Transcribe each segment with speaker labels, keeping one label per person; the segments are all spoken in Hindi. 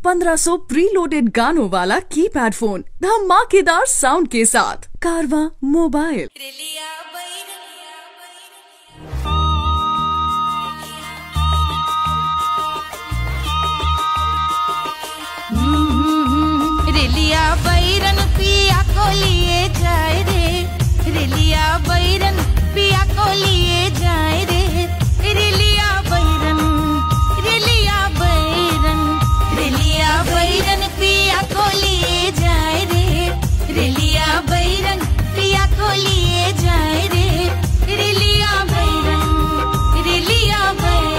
Speaker 1: 1500 प्रीलोडेड गानों वाला कीपैड फोन धमाकेदार साउंड के साथ कारवां मोबाइल।
Speaker 2: रेलिया बैरन पिया को लिए जाए रे, रेलिया बैरन पिया को लिए जाए रे, रेलिया बैरन, रेलिया बैरन, रेलिया बैरन पिया को लिए जाए रे, रेलिया बैरन पिया को लिए जाए रे, रेलिया बैरन, रेलिया बैरन।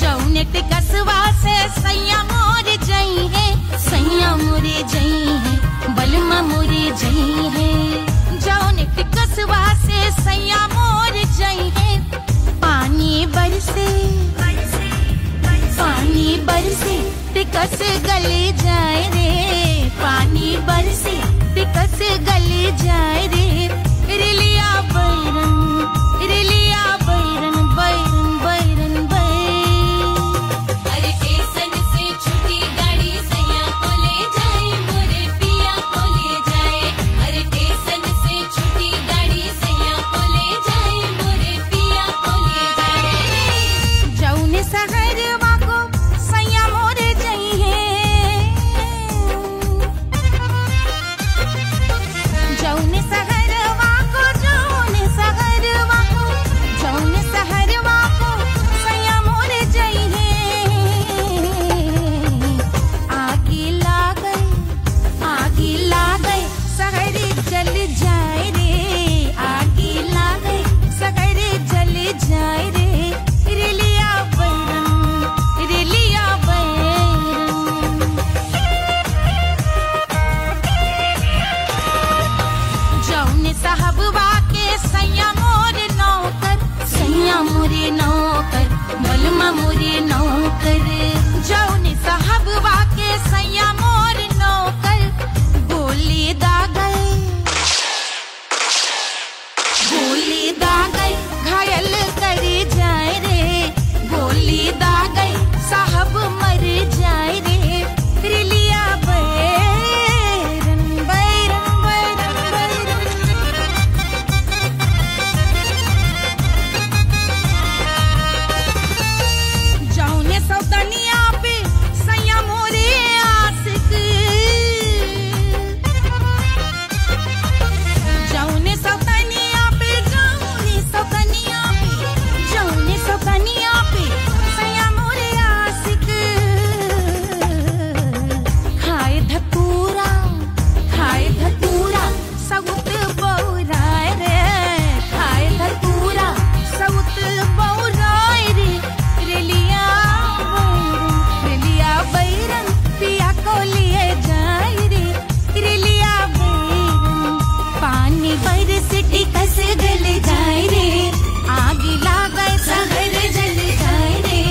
Speaker 2: जौनेट कसवा से सैया मोर जई है, सैया मोरे जई है, बलमा मोरे जई है। जौनेट कसवा से सैया मोर जई है, पानी बरसे, पानी बरसे टिकस गले जाए रे, पानी बरसे टिकस गले जाए रे, रेलिया बैरन, रेलिया बैरन, बैरन बैरन बैरन। अरे स्टेशन से छुट्टी गाड़ी सैया को ले जाए, मोरे पिया को ले जाए। अरे स्टेशन से छुट्टी गाड़ी सैया को ले जाए, मोरे पिया को ले जाए। जौने सहरवा को सैया मोरे जई है, जौने सहरवा को, जौने सहरवा को, जौने सहरवा को सैया मोरे जई है। आगे लागल, आगे लागल सहरे जल जाए रे, आगे लागल सहरे जल जाए रे, रेलिया बैरन, रेलिया बैरन। जौने साहबवा के सैया मोर नौकर, सैया मोरे नौकर, बलमा मोरे नौकर। जौने साहबवा के सैया मोर नौकर, गोली दागल, गोली दागल घायल करे जाए रे, गोली दागल साहब मर जाए रे, रेलिया बैरन, बैरन बैरन बैरन। जौने सौदनिया पे सैया मोरे आशिक, जौने सौदनिया पे, जौने सौदनिया पे, जौने सौदनिया पे सैया मोरे आशिक। खाए धतूरा, खाए धतूरा सउत बौराए रे, खाए धतूरा सउत बौराए रे, रेलिया बैरन, रेलिया बैरन पिया को लिए जाए रे, रेलिया बैरन। पानी बरस टिकस गल जाए रे, आगे लागल सहर जल जाए रे,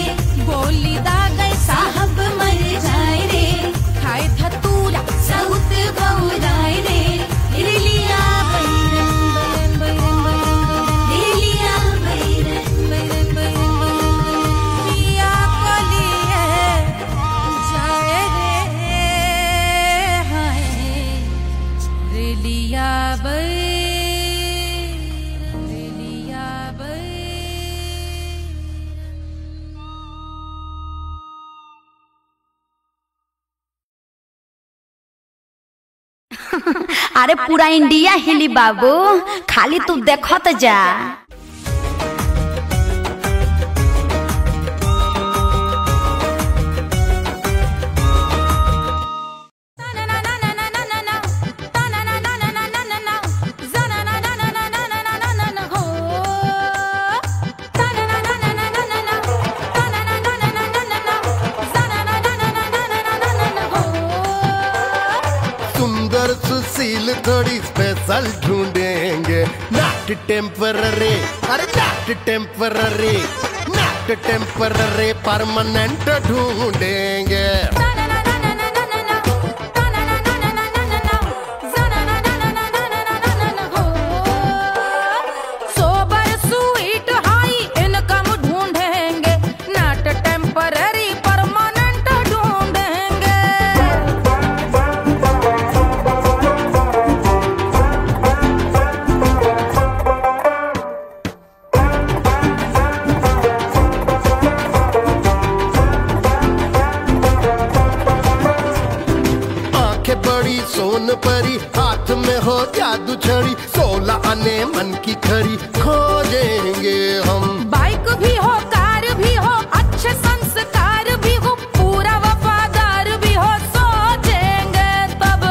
Speaker 2: गोली दागल साहब मर जाए रे, खाए धतूरा सउत बौराए रे, रेलिया बैरन, बैरन बैरन बैरन, रेलिया बैरन, बैरन बैरन बैरन। पिया को लिए जाए रे, हाय रेलिया बैरन, रेलिया बैरन।
Speaker 3: अरे पूरा इंडिया हिली बाबू, खाली तू देखत जा।
Speaker 4: सुंदर सुशील थोड़ी स्पेशल ढूंढेंगे, नॉट टेम्पररी, अरे not temporary, not temporary permanent ढूंढेंगे। छड़ी 16 आने मन की खरी खोजेंगे हम।
Speaker 2: बाइक भी हो कार भी हो अच्छे संस्कार भी हो पूरा वफादार भी हो सोचेंगे तब।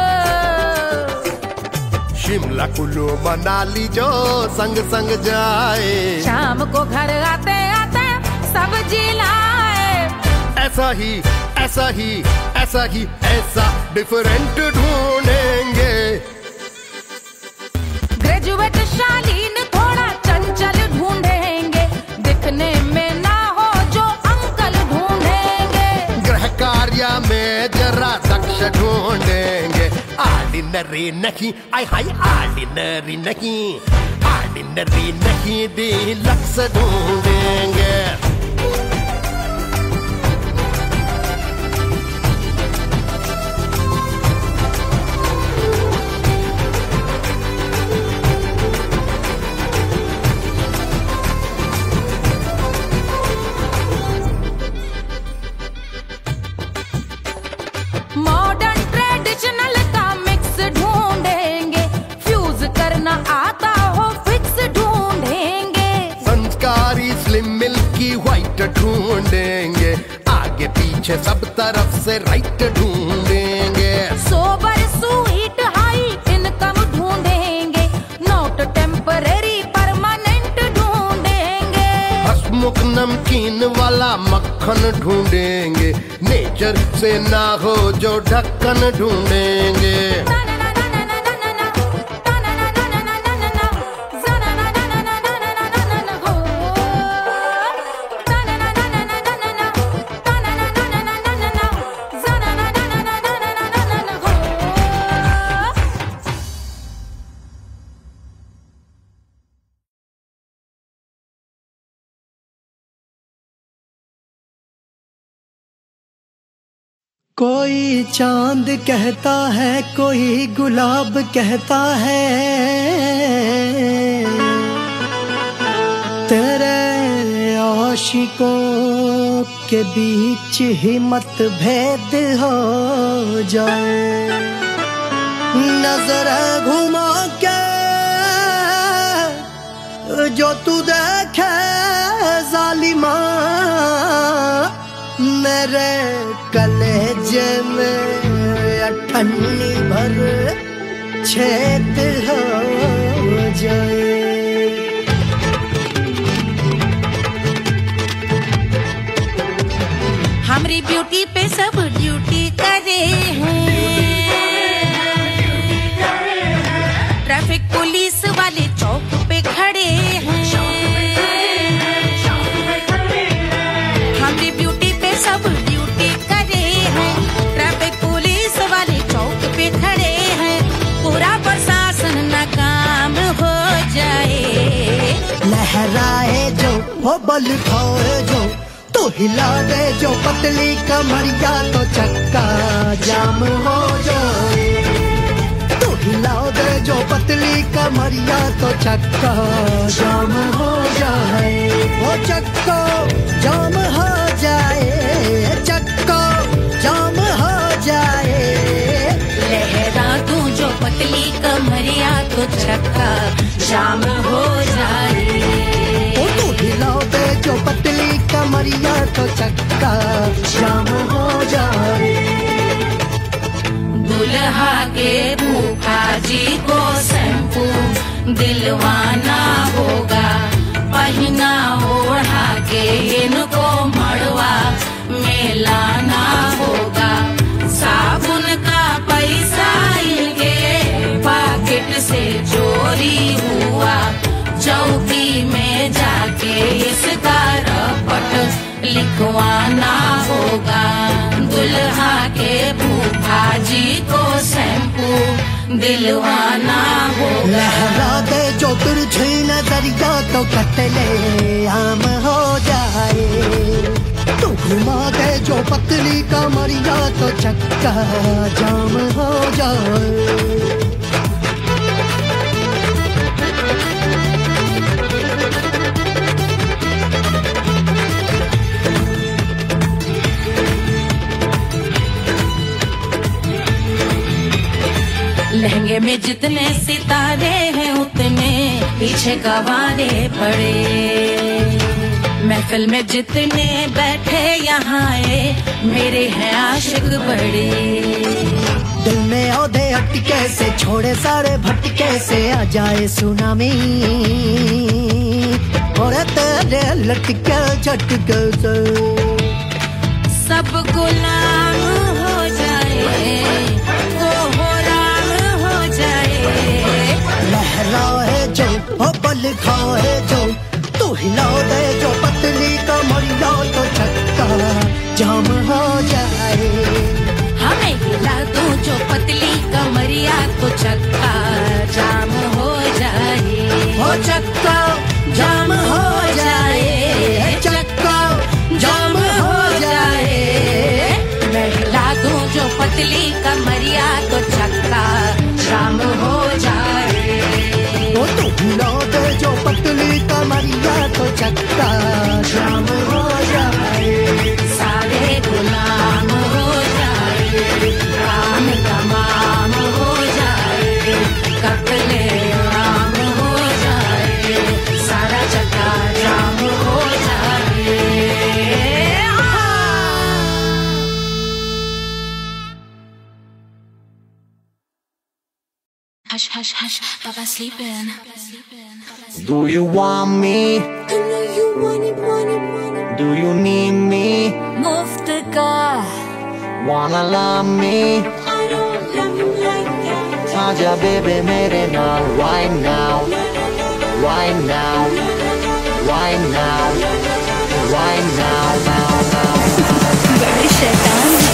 Speaker 4: शिमला कुल्लू मनाली जो संग संग जाए,
Speaker 2: शाम को घर आते आते सब्जी लाए।
Speaker 4: ऐसा ही ऐसा ही ऐसा ही ऐसा डिफरेंट ढूंढेंगे।
Speaker 2: ग्रेजुएट शालीन थोड़ा चंचल ढूंढेंगे, दिखने में ना हो जो अंकल ढूंढेंगे।
Speaker 4: गृह कार्य में जरा दक्ष ढूंढेंगे। ऑर्डिनरी नहीं आय हाय ऑर्डिनरी नहीं, ऑर्डिनरी नहीं डीलक्स ढूंढेंगे।
Speaker 2: मॉडर्न ट्रेडिशनल का मिक्स ढूंढेंगे, फ्यूज करना आता हो फिक्स ढूंढेंगे।
Speaker 4: संस्कारी स्लिम मिल्की व्हाइट ढूंढेंगे, आगे पीछे सब तरफ से राइट ढूंढेंगे।
Speaker 2: सोबर स्वीट हाई इनकम ढूंढेंगे, नोट टेम्परेरी परमानेंट ढूंढेंगे।
Speaker 4: हंसमुख नमकीन वाला मक्खन ढूंढेंगे, नेचर से ना हो जो ढक्कन ढूंढेंगे।
Speaker 5: कोई चांद कहता है कोई गुलाब कहता है, तेरे आशिकों के बीच ही मतभेद हो जाए। नजर घुमा के जो तू देखे जालिमा, मेरे कलेजे में अठन्नी भर छेद हो जाए।
Speaker 2: हमारी ब्यूटी पे सब ड्यूटी करे हैं, ट्रैफिक पुलिस वाले चौक पे खड़े हैं। हमारी ब्यूटी पे सब ड्यूटी करे हैं, ट्रैफिक पुलिस वाले चौक पे खड़े हैं। पूरा प्रशासन नाकाम हो जाए।
Speaker 5: लहराए जो वो बल खाए जो, तो हिला दे जो पतली कमरिया तो चक्का जाम हो जाए। तो हिला दे जो पतली कमरिया तो चक्का जाम हो जाए। वो चक्का जाम हो जाए, चक्का जाम हो जाए।
Speaker 2: लहरा तू जो पतली कमरिया तो चक्का जाम हो जाए।
Speaker 5: ओ तू हिला दे जो पतली कमरिया तो चक्का जाम हो जाए।
Speaker 2: दुल्हा के फूफा जी को शैम्पू दिलवाना होगा, पहना ओढ़ा के इनको मड़वा में लाना होगा। साबुन का पैसा इनके पॉकेट से चोरी हुआ, चौकी में जाके इसका रपट लिखवाना होगा। दुल्हा के फूफा जी को शैम्पू दिलवाना होगा।
Speaker 5: लहरा दे जो तिरछी नजरिया तो कतले आम हो जाए। तू घुमा दे जो पतली कमरिया तो चक्का जाम हो जाए।
Speaker 2: लहंगे में जितने सितारे हैं उतने पीछे गवारे पड़े। महफिल में जितने बैठे यहाँ आए मेरे हैं आशिक बड़े।
Speaker 5: दिल में औधे अटके से छोड़े सारे भटके से आ जाए सुनामी और तेरे लटके झटके से
Speaker 2: सब गुलाम हो जाए वो हो राम हो जाए।
Speaker 5: लहराए जो हो बल खाए जो तू हिला दे जो पतली कमरिया तो छक्का जाम हो जाए।
Speaker 2: हमें हिला दो जो पतली कमरिया तो चक्का जाम हो जाए।
Speaker 5: हो चक्का जाम हो जाए, चक्का जाम हो जाए।
Speaker 2: मैं हिला दूं जो पतली कमरिया तो चक्का जाम हो जाए।
Speaker 5: वो तू हिला दे जो पतली कमरिया तो चक्का जाम हो जाए।
Speaker 2: सारे गुलाम हो जाए, काम तमाम हो जाए, कत्ले आम हो जाए, सारा चक्का जाम हो जाए। Hush, hush, hush, Baba sleeping.
Speaker 6: Do you want me?
Speaker 2: I know you want it, want it, want it.
Speaker 6: Do you need me?
Speaker 2: मुफ्त का
Speaker 6: Wanna love me?
Speaker 2: I don't love you like that.
Speaker 6: आजा baby मेरे नाल right now, right now, right now, right now, now, now.
Speaker 2: बड़े शैतान हैं।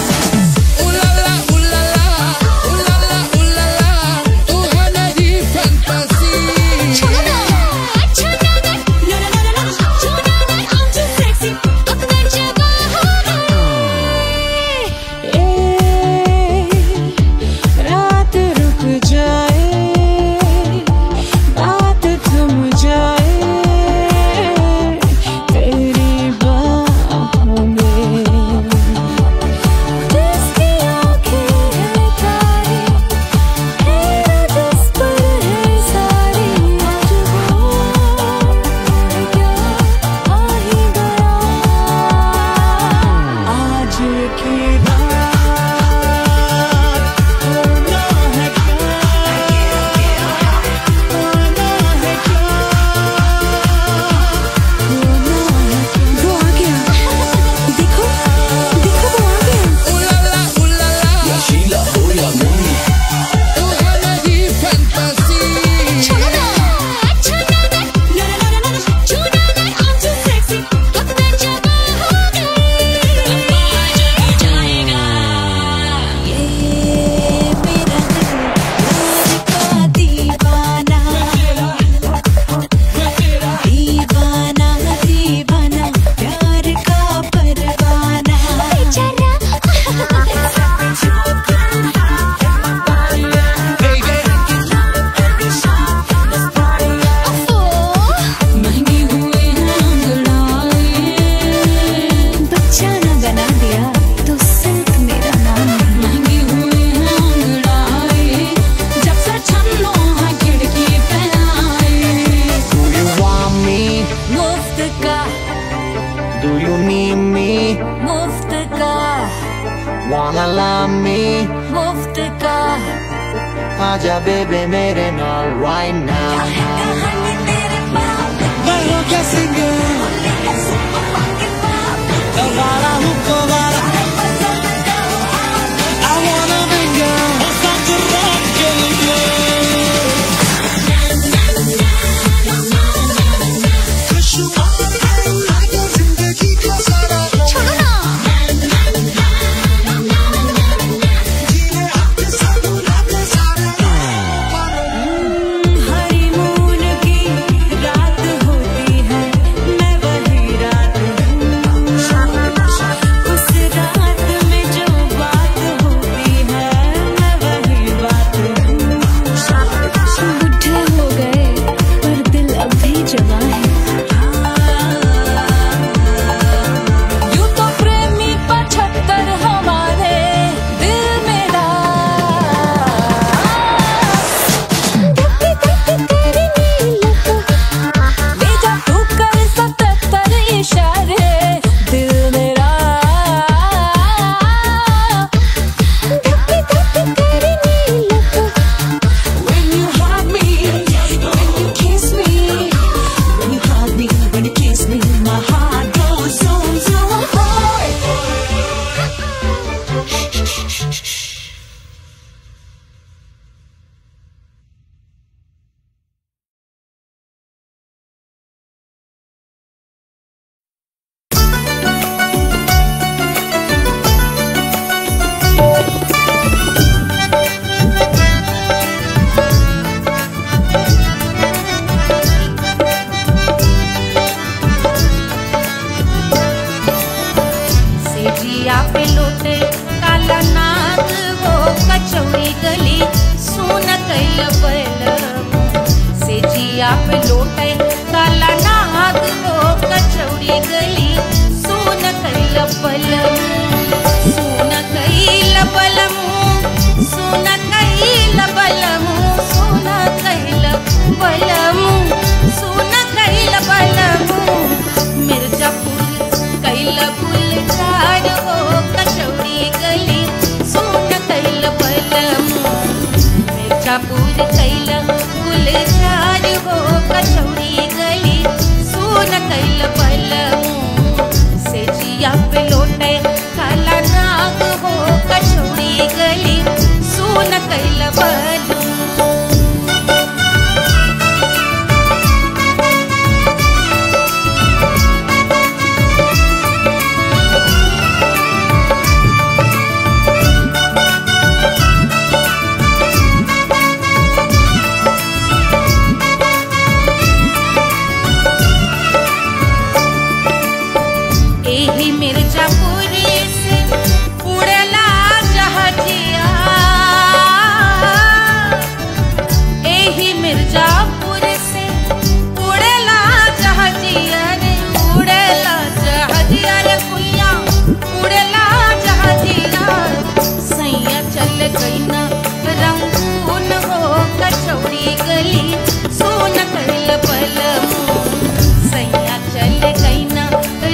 Speaker 6: Wanna love me?
Speaker 2: मुफ्त का
Speaker 6: आजा baby मेरे नाल right now. मैं हो क्या सिंगर? दोबारा हूँ दोबारा. I wanna mingle. साथ रात के लिए. जिंदगी का सारा छोड़ो ना.
Speaker 2: हरी कचौड़ी गली सुन कैल बलमू से जिया पे लोटे काला नाग हो कचौड़ी गली सुन कैल बलमू सुन कैल बलमू सुन कैल बलमू सुन कैल बलमू सुन कैल बलमू मिर्जापुर कैल गुलजार हो कचौड़ी गली सुन कैल बलमू मिर्जापुर कैल गुलजार हो कचौड़ी गली सुन कैल बलमू से जिया पे लोटे काला नाग हो कचौड़ी गली सुन कैल बलमू मिर्जापुर से उड़ला जहाजिया एही मिर्जापुर से उड़ला जहाजिया रे उड़ला जहाजिया रे कुइया उड़ला जहाजिया सैया चल गई ना रंगून हो कचौड़ी गली सुन कैल बलमू सैया चल गई ना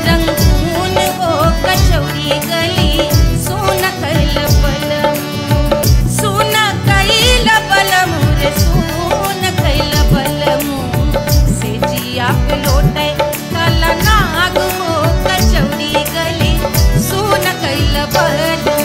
Speaker 2: रंगून हो कचौड़ी गली सुन कैल बलमू सुन कैल बलमू रे सुन कैल बलमू से जिया पे लोटे काला नाग हो कचौड़ी गली सुन कैल बलमू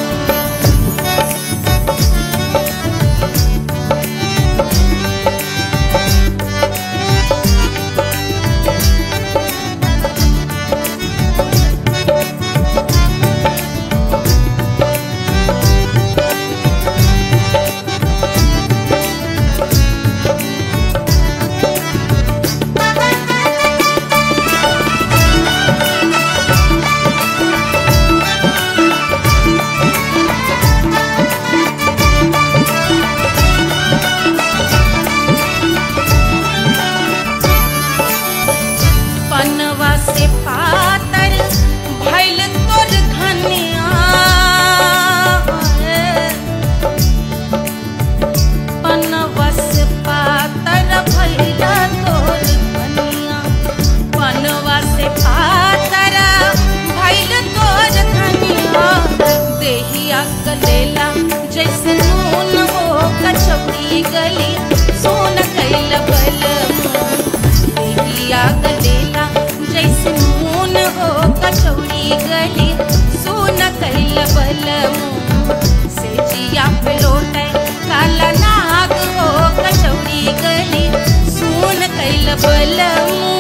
Speaker 2: पनवा से पातर भइल तोर धनिया पनवा से पातर भइल तोर धनिया पनवा से पातर भइल तोर धनिया देहिया गलेला जैसे नून हो कचौड़ी गली सुन कैल बलमू देहिया गलेला जैसे नून हो कचौड़ी गली सुन कैल बलमू से जिया पे लोटे काला नाग हो कचौड़ी गली सुन कैल बलमू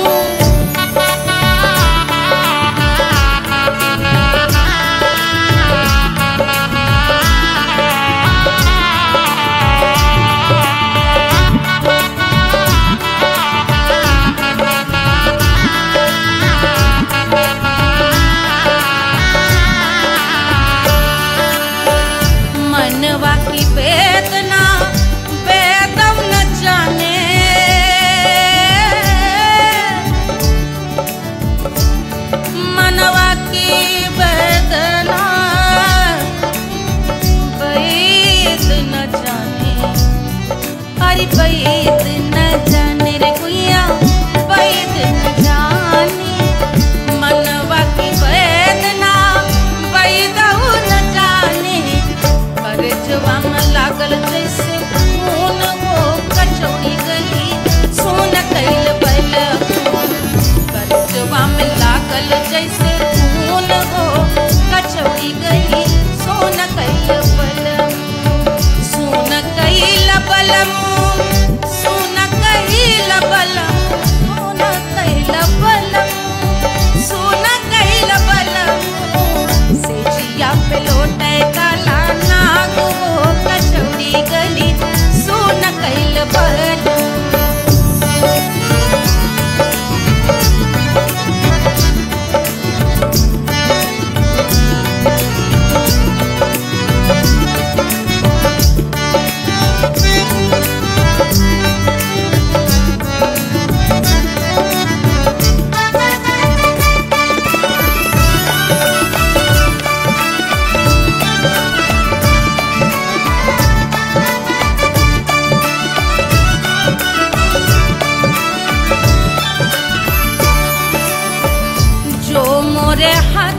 Speaker 2: मनवा की वेदना वेदम न जाने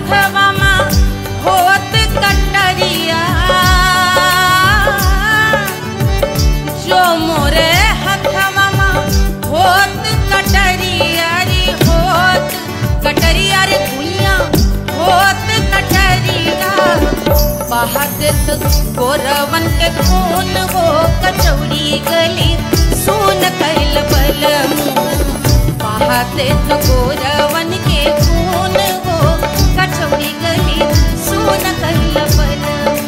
Speaker 2: हथवा मां होत कटरिया, जो मोरे हथवा मां होत कटरिया रे, होत कटरिया रे भुइया होत कटरिया। बहादुर गोरवन के खून हो कचौड़ी गली सोन कैल बलमू। बहादुर गोरवन के खून हो कचौड़ी गली सोन कैल बलमू,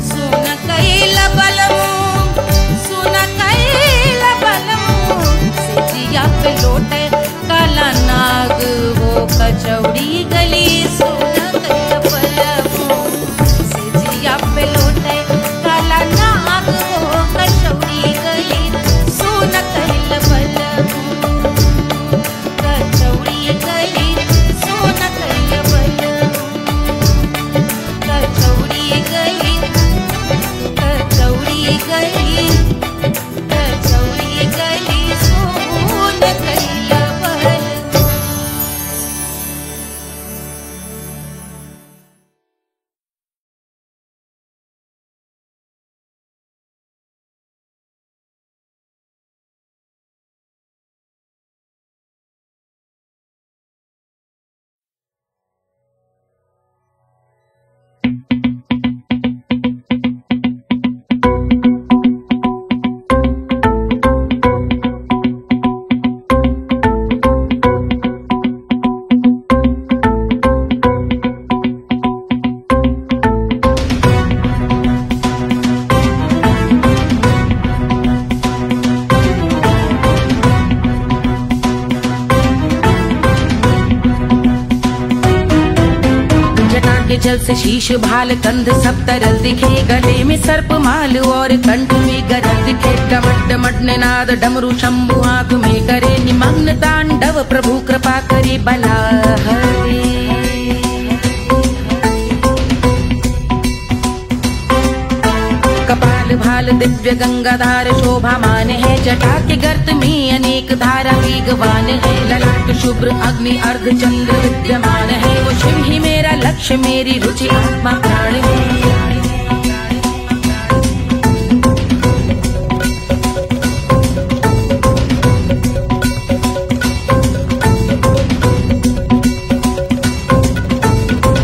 Speaker 2: सोन कैल बलमू, सोन कैल बलमू। सिजिया पे लोटे काला नाग हो कचौड़ी गली सोन कैल बलमू। सिजिया पे लोटे काला नाग हो कचौड़ी गली सोन कैल बलमू, कचौड़ी गली सोन कैल बलमू, कचौड़ी गली, कचौड़ी गली, कचौड़ी गली सोन कैल बलमू। जल से शीश भाल कंध सब तरल दिखे, गले में सर्प माल और कंठ में गरज दिखे। डमट डमट निनाद डमरू शंभु आंख में करे निमग्न तांडव, प्रभु कृपा करे बला हरे। कपाल भाल दिव्य गंगाधार शोभामान है, जटा के गर्त में अनेक धारा वेगवान है। ललाट शुभ्र अग्नि अर्ध चंद्र विद्यमान है, वो शिव ही मेरा लक्ष्य मेरी रुचि आत्मा प्राण है।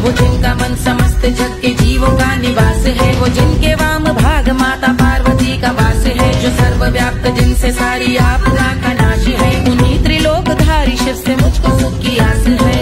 Speaker 2: वो जिनका मन समस्त जग के जीवों का निवास है, वो जिनके वाम भाग माता पार्वती का वास है। जो सर्वव्याप्त जिनसे सारी आपदा का नाश है, उन्हीं त्रिलोकधारी शिव से मुझको सुख की आस है।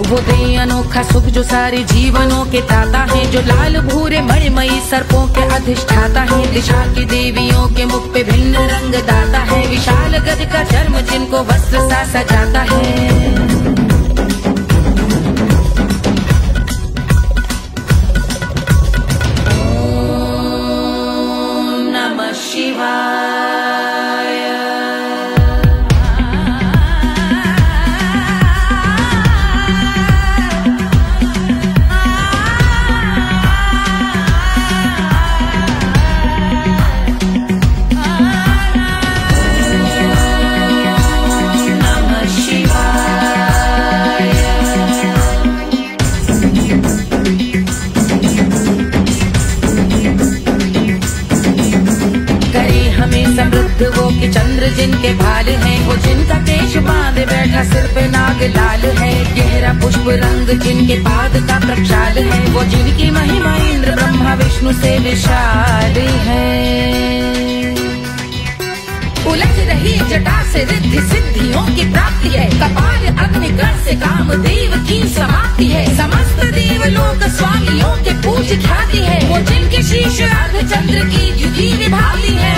Speaker 2: वो दे अनोखा सुख जो सारे जीवनों के दाता है, जो लाल भूरे मणिमयी सर्पों के अधिष्ठाता है। दिशा की देवियों के मुख पे भिन्न रंग दाता है, विशाल गज का चर्म जिनको वस्त्र सा सजाता है। ओम नमः शिवाय। समृद्ध वो कि चंद्र जिनके भाल हैं, वो जिनका केश बांधे बैठा सिर पे नाग लाल है। गहरा पुष्प रंग जिनके पाद का प्रक्षाल है, वो जिनकी महिमा इंद्र ब्रह्मा विष्णु से विशाल है। उलझ रही जटा से रिद्धि सिद्धियों की प्राप्ति है, कपाल अग्निगण से कामदेव की समाप्ति है। समस्त देवलोक स्वामियों के पूज ख्याति है, वो जिनके शीश अर्ध चंद्र की युति निभाती है।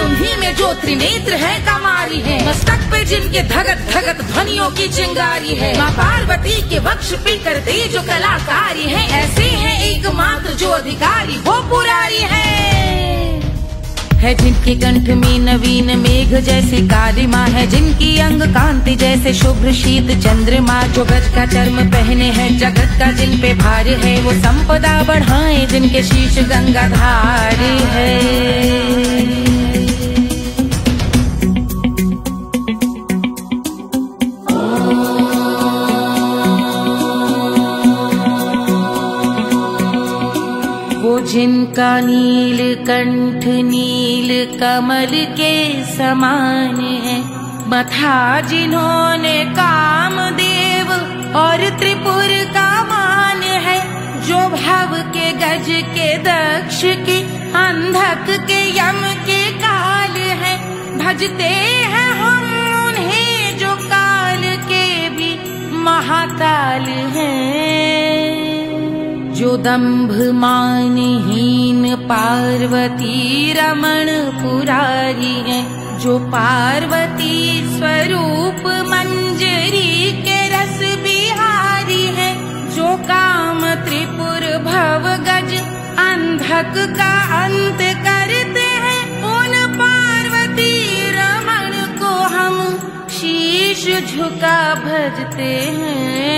Speaker 2: उन्हीं में जो त्रिनेत्र है कमारी है, मस्तक पे जिनके धगत धगत ध्वनियों की चिंगारी है। माँ पार्वती के वक्ष पे करते जो कलाकारी है, ऐसे हैं एकमात्र जो अधिकारी वो पुरारी है। है जिनके कंठ में नवीन मेघ जैसे कालिमा है, जिनकी अंग कांति जैसे शुभ्र शीत चंद्रमा, जो गज का चर्म पहने हैं जगत का जिन पे भार है, वो संपदा बढ़ाए जिनके शीश गंगाधार है। जिनका नील कंठ नील कमल के समान है, मथा जिन्होंने कामदेव और त्रिपुर का मान है, जो भव के गज के दक्ष के अंधक के यम के काल है, भजते हैं हम उन्हें जो काल के भी महाकाल हैं। जो दंभ मानहीन पार्वती रमण पुरारी है, जो पार्वती स्वरूप मंजरी के रस बिहारी है, जो काम त्रिपुर भव गज अंधक का अंत करते हैं, उन पार्वती रमण को हम शीश झुका भजते हैं।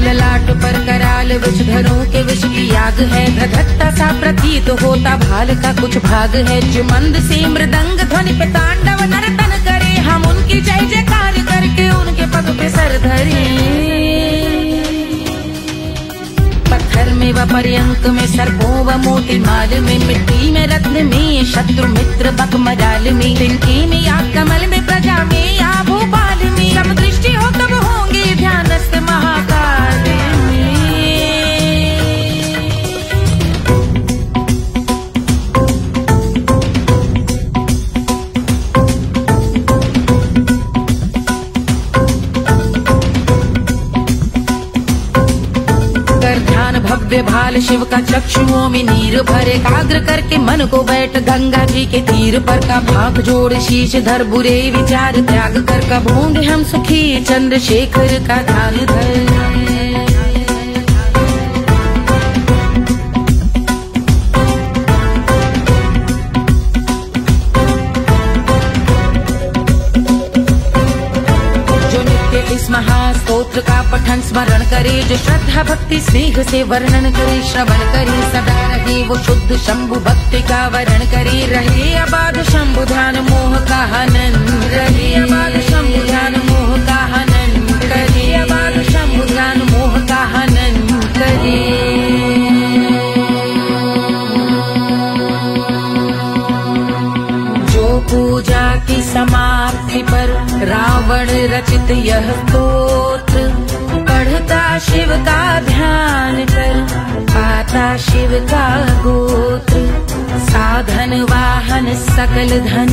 Speaker 2: ललाट पर कराल विषधरों के विष की याग है, धधकता सा प्रतीत होता भाल का कुछ भाग है, जो मंद से मृदंग ध्वनि पे तांडव नर्तन करे, हम उनकी जय जयकार करके उनके पग पे सर धरे। पत्थर में व पर्यंक में सर्पों व मोती माल में, मिट्टी में रत्न में शत्रु मित्र बक मजाल में, तिनके में या कमल में प्रजा में या भोपाल में, सब दृष्टि हो तब होंगे ध्यानस्थ महाकाल में। ध्यान भव्य भाल शिव का चक्षुओं में नीर भरे, एकाग्र करके मन को बैठ गंगा जी के तीर पर, का भाग जोड़ शीश धर बुरे विचार त्याग कर, कब होंगे हम सुखी चंद्रशेखर का ध्यान धर। इस महास्तोत्र का पठन स्मरण करे, जो श्रद्धा भक्ति स्नेह से वर्णन करे, श्रवण करे सदा रहे वो शुद्ध शंभु भक्ति का वरण करे, रहे अबाध शंभु ध्यान मोह का हनन, रहे अबाध शंभु ध्यान मोह का हनन करे, अबाध शंभु ध्यान मोह का हनन करे। पूजा की समाप्ति पर रावण रचित यह स्तोत्र, पढ़ता शिव का ध्यान कर पाता शिव का गोत्र, साधन वाहन सकल धन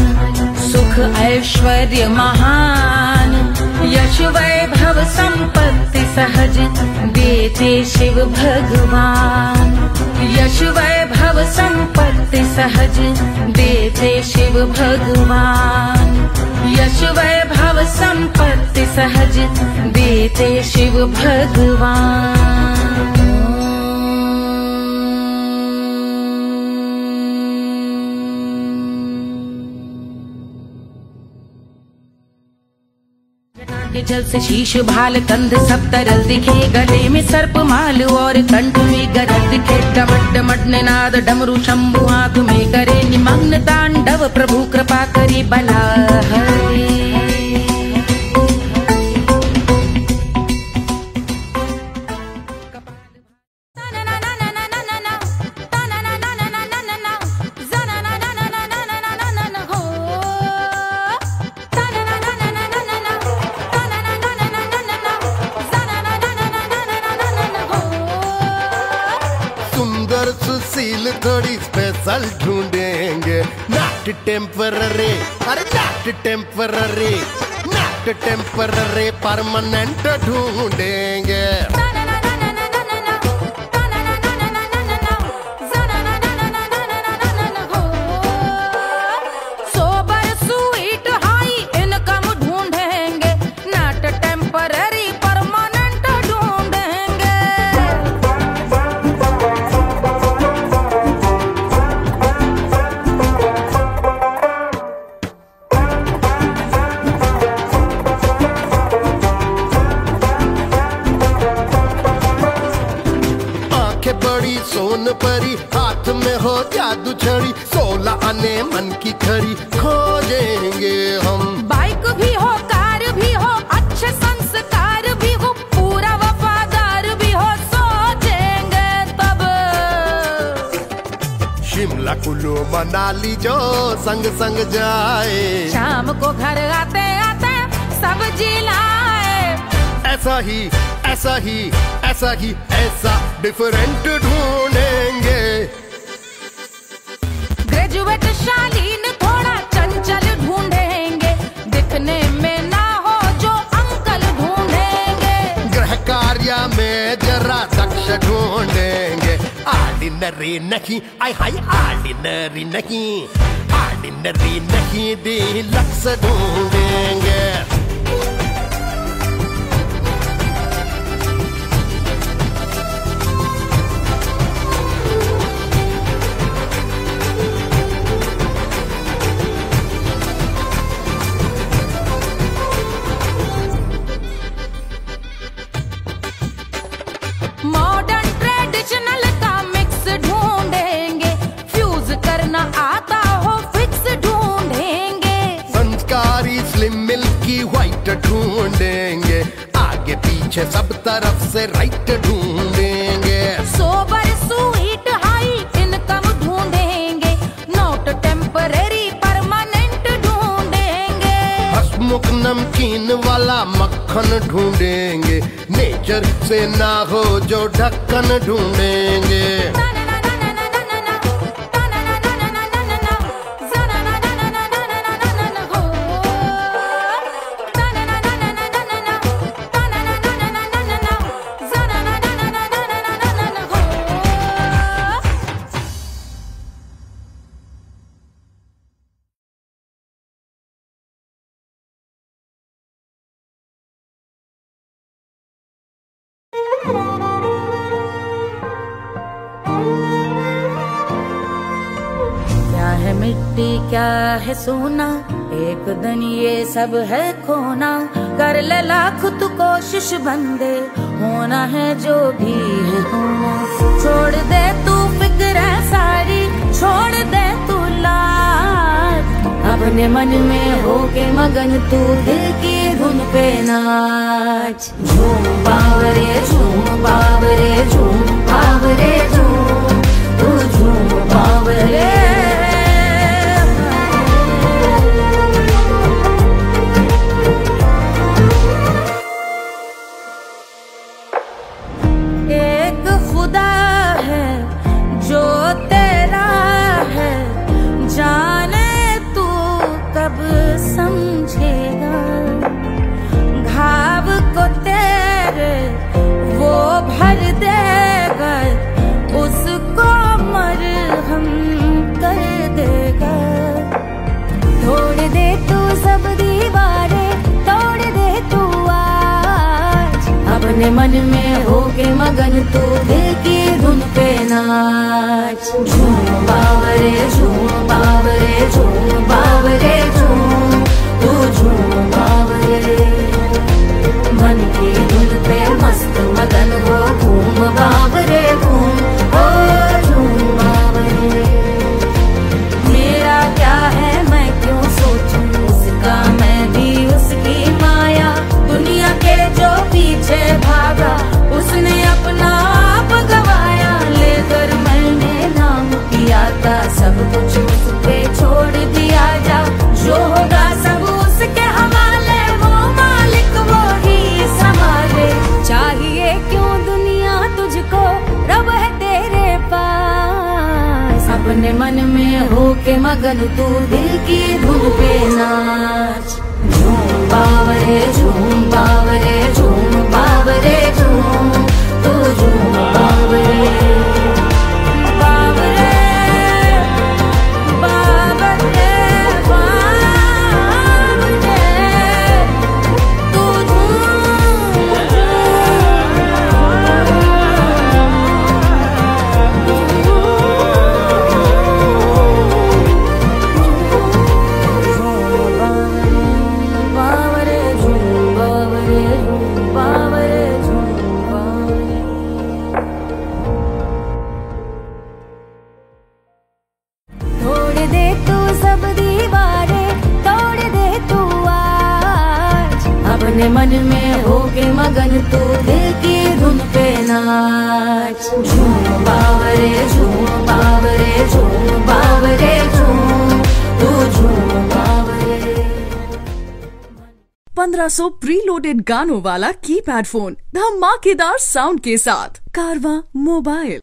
Speaker 2: सुख ऐश्वर्य महान, यश वैभव संपत्ति सहज देते शिव भगवान, यश वैभव संपत्ति सहज देते शिव भगवान, यश वैभव संपत्ति सहज देते शिव भगवान। के जल से शीश भाल कंध सब तरल दिखे, गले में सर्प माल और कंठ में गरज दिखे, डमट डमट निनाद डमरू शंभु आंख में करे निमग्न तांडव, प्रभु कृपा करे बला हरे।
Speaker 4: सुशील थोड़ी स्पेशल ढूंढेंगे, नॉट टेम्पररी, अरे not temporary, not temporary permanent ढूंढेंगे।
Speaker 2: सोबर स्वीट हाई
Speaker 4: सोन परी, हाथ में हो जादू छड़ी, 16 आने मन की खरी खोजेंगे हम।
Speaker 2: बाइक भी हो, कार भी हो, अच्छे संस्कार भी हो, पूरा वफादार भी हो, सोचेंगे तब।
Speaker 4: शिमला कुल्लू मनाली जो संग संग जाए,
Speaker 2: शाम को घर आते आते सब्जी लाए।
Speaker 4: ऐसा ही ऐसा ही ऐसा ही ऐसा डिफरेंट ढूंढेंगे।
Speaker 2: ग्रेजुएट शालीन थोड़ा चंचल ढूंढेंगे, दिखने में ना हो जो अंकल ढूंढेंगे।
Speaker 4: गृह कार्य में जरा दक्ष ढूंढेंगे। ऑर्डिनरी नहीं, आय हाय ऑर्डिनरी नहीं, ऑर्डिनरी नहीं डीलक्स ढूंढेंगे।
Speaker 2: मॉडर्न ट्रेडिशनल का मिक्स ढूंढेंगे, फ्यूज करना आता हो फिक्स ढूंढेंगे।
Speaker 4: संस्कारी स्लिम मिल्की व्हाइट ढूंढेंगे, आगे पीछे सब तरफ से राइट ढूंढेंगे।
Speaker 2: सोबर स्वीट हाई इनकम ढूंढेंगे, नोट टेम्परेरी परमानेंट ढूंढेंगे।
Speaker 4: हंसमुख नमकीन वाला मक्खन ढूंढेंगे, नेचर से ना हो जो ढक्कन ढूंढेंगे।
Speaker 2: क्या है मिट्टी क्या है सोना, एक दिन ये सब है खोना। कर ले लाख तू कोशिश बंदे, होना है जो भी है होना। छोड़ दे तू फिक्र सारी, छोड़ दे तू लाज, अपने मन में होके मगन तू दिल की धुन पे नाच। झूम बावरे झूम बावरे झूम बावरे झूम, तू झूम बावरे। एक खुदा है जो तेरा है, जाने तू कब समझेगा। घाव को तेरे वो भर देगा, उसको मरहम कर देगा। तोड़ दे तू सब दीवारें, तोड़ दे तू आज, अपने मन में होके मगन तू दिल की धुन पे नाच। झूम बावरे झूम बावरे झूम बावरे झूम, तू झूम बावरे। मन की धुन पे मस्त मगन हो, घूम बावरे घूम, ओ झूम बावरे। मेरा क्या है मैं क्यों सोचूं, उसका मैं भी उसकी माया। दुनिया के जो पीछे भागा, उसने अपना आप गवाया। लेकर मैंने नाम किया था, सब कुछ उस पे छोड़ दिया जा। जो होगा सब उसके हवाले, वो मालिक वो ही संभाले। चाहिए क्यों दुनिया तुझको, रब है तेरे पास। अपने मन में होके मगन तू दिल की धुन पे नाच। झूम बावरे झूम बावरे झूम बावरे झूम, तू झूम बावरे। बावरे बावरे बावरे, तू बावरे झूम बावरे। नाच। झूम बावरे झूम बावरे झूम बावरे झूम, तू झूम बावरे।
Speaker 1: 1500 प्रीलोडेड गानों वाला कीपैड फोन धमाकेदार साउंड के साथ कारवा मोबाइल।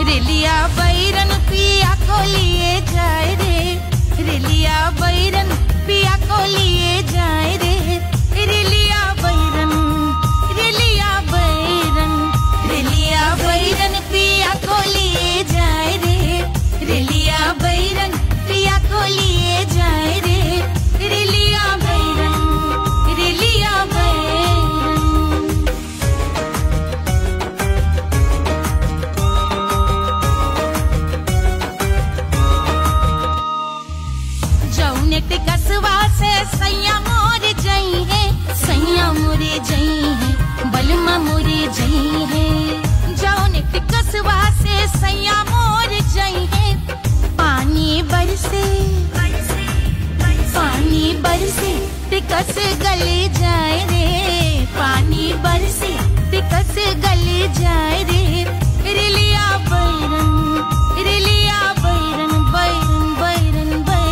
Speaker 2: रेलिया बैरन पिया को लिए जाए रे, रेलिया बैरन पिया को लिए जाए रे, रेलिया बैरन, रेलिया बैरन, रेलिया बैरन पिया को लिए जाए रे, रेलिया बैरन पिया को लिए जाए रे, रेलिया बैरन, रेलिया बैरन। कसवा से सैया मोरे जई है, सैया मोरे जई है, बलमा मोरे जई है। जौन कसवा से सैया मोरे जई है, पानी बरसे पानी बरसे टिकस गले जाए रे, पानी बरसे टिकस गले जाए रे, रेलिया बैरन, रेलिया बैरन, बैरन बैरन बैरन।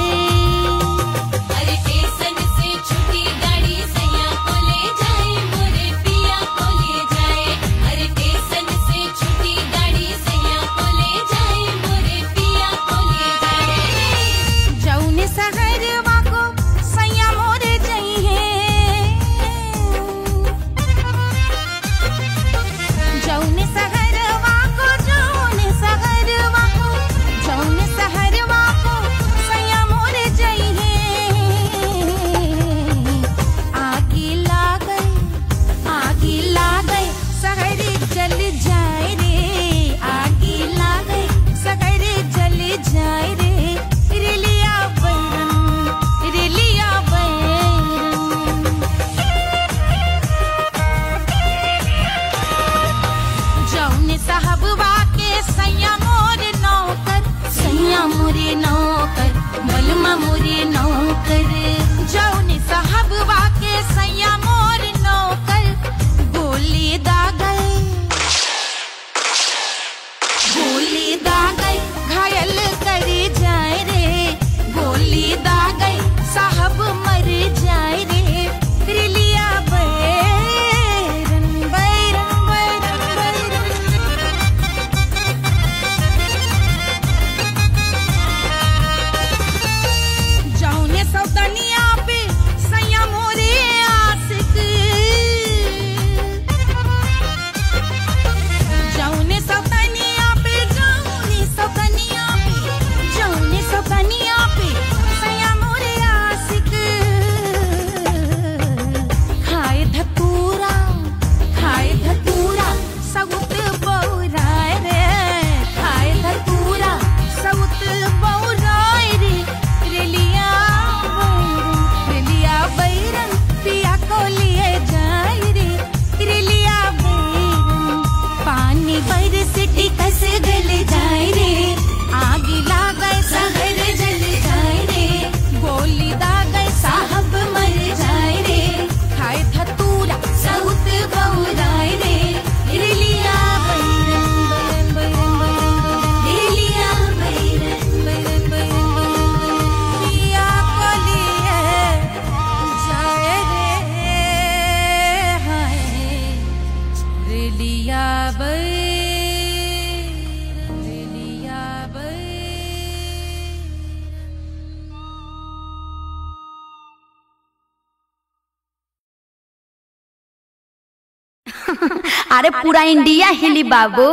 Speaker 3: अरे पूरा इंडिया हिली बाबू,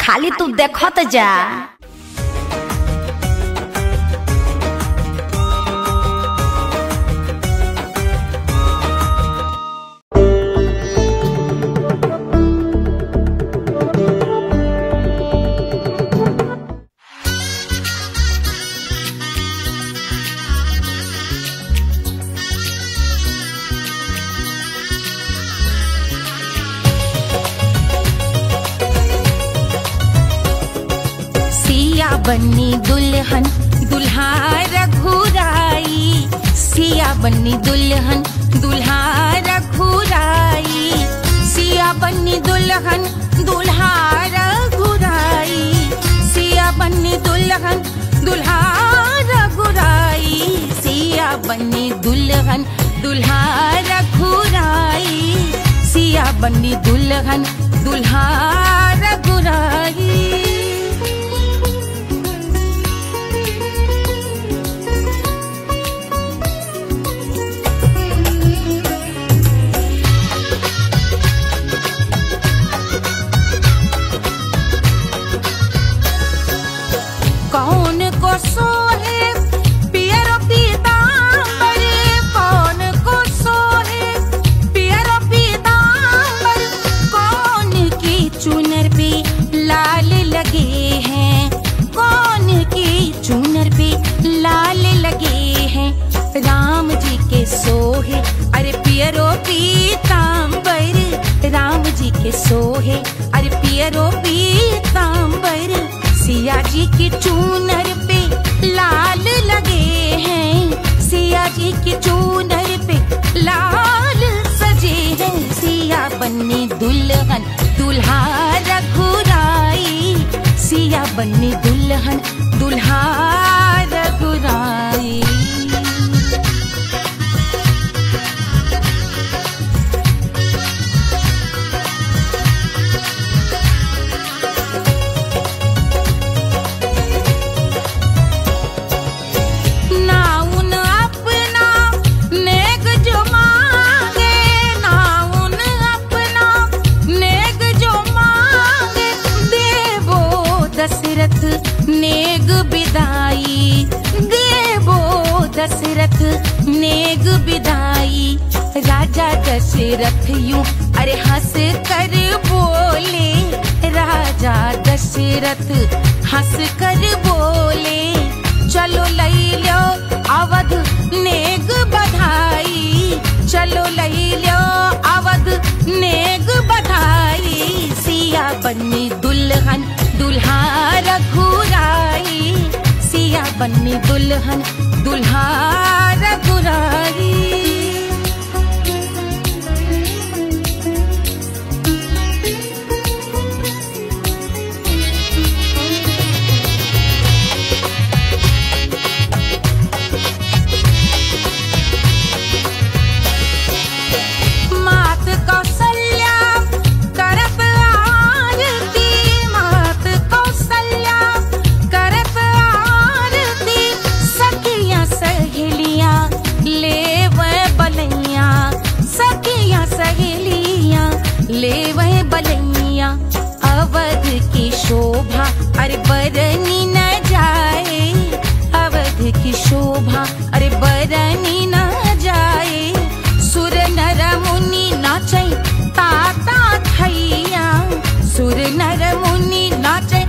Speaker 3: खाली तू देखत जा।
Speaker 2: बन्नी दुल्हन दुल्हा रघुराई, सिया बनी दुल्हन दुल्हा रघुराई, सिया बनी दुल्हन दुल्हा रघुराई, सिया बनी दुल्हन दुल्हा रघुराई, सिया बनी दुल्हन दुल्हा रघुराई, सिया बनी दुल्हन दुल्हा रघुराई। कौन को सोहे पियरो पीतांबर, कौन को सोहे पियरो पीतांबर, कौन की चुनर पे लाल लगे हैं, कौन की चुनर पे लाल लगे हैं, राम जी के सोहे अरे पियरो पीतांबर, राम जी के सोहे अरे पियरो पीतांबर, सिया जी की चूनर पे लाल लगे हैं, सिया जी की चूनर पे लाल सजे हैं, सिया बनी दुल्हन दुल्हा रघुराई, सिया बनी दुल्हन दुल्हा रघुराई। दशरथ नेग बिदाई, देवो दशरथ नेग बिदाई, राजा दशरथ यूं अरे हंस कर बोले, राजा दशरथ हंस कर बोले, चलो लई लो अवध नेग बधाई, चलो लई लो अवध नेग बधाई, सिया बनी दुल्हन दुल्हा रघुराई, सिया बनी दुल्हन दुल्हा रघुराई। मात कौशल्या करत आरती, मात कौशल्या करत आरती, सखियां सहेलियां लेवे बलैया, सखियां सहेलियां लेवे बलैया, अवध की शोभा अरे बरनी न जाए, अवध की शोभा अरे बरनी न जाए, सुर नर मुनि नाचे ताता थैया, सुर नर मुनि नाचे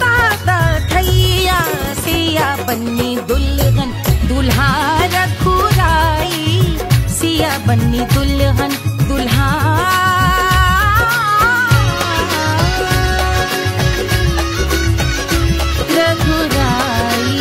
Speaker 2: ताता थैया, सिया बनी दुल्हन दुल्हा रघुराई, सिया बनी दुल्हन दुल्हा रघुराई।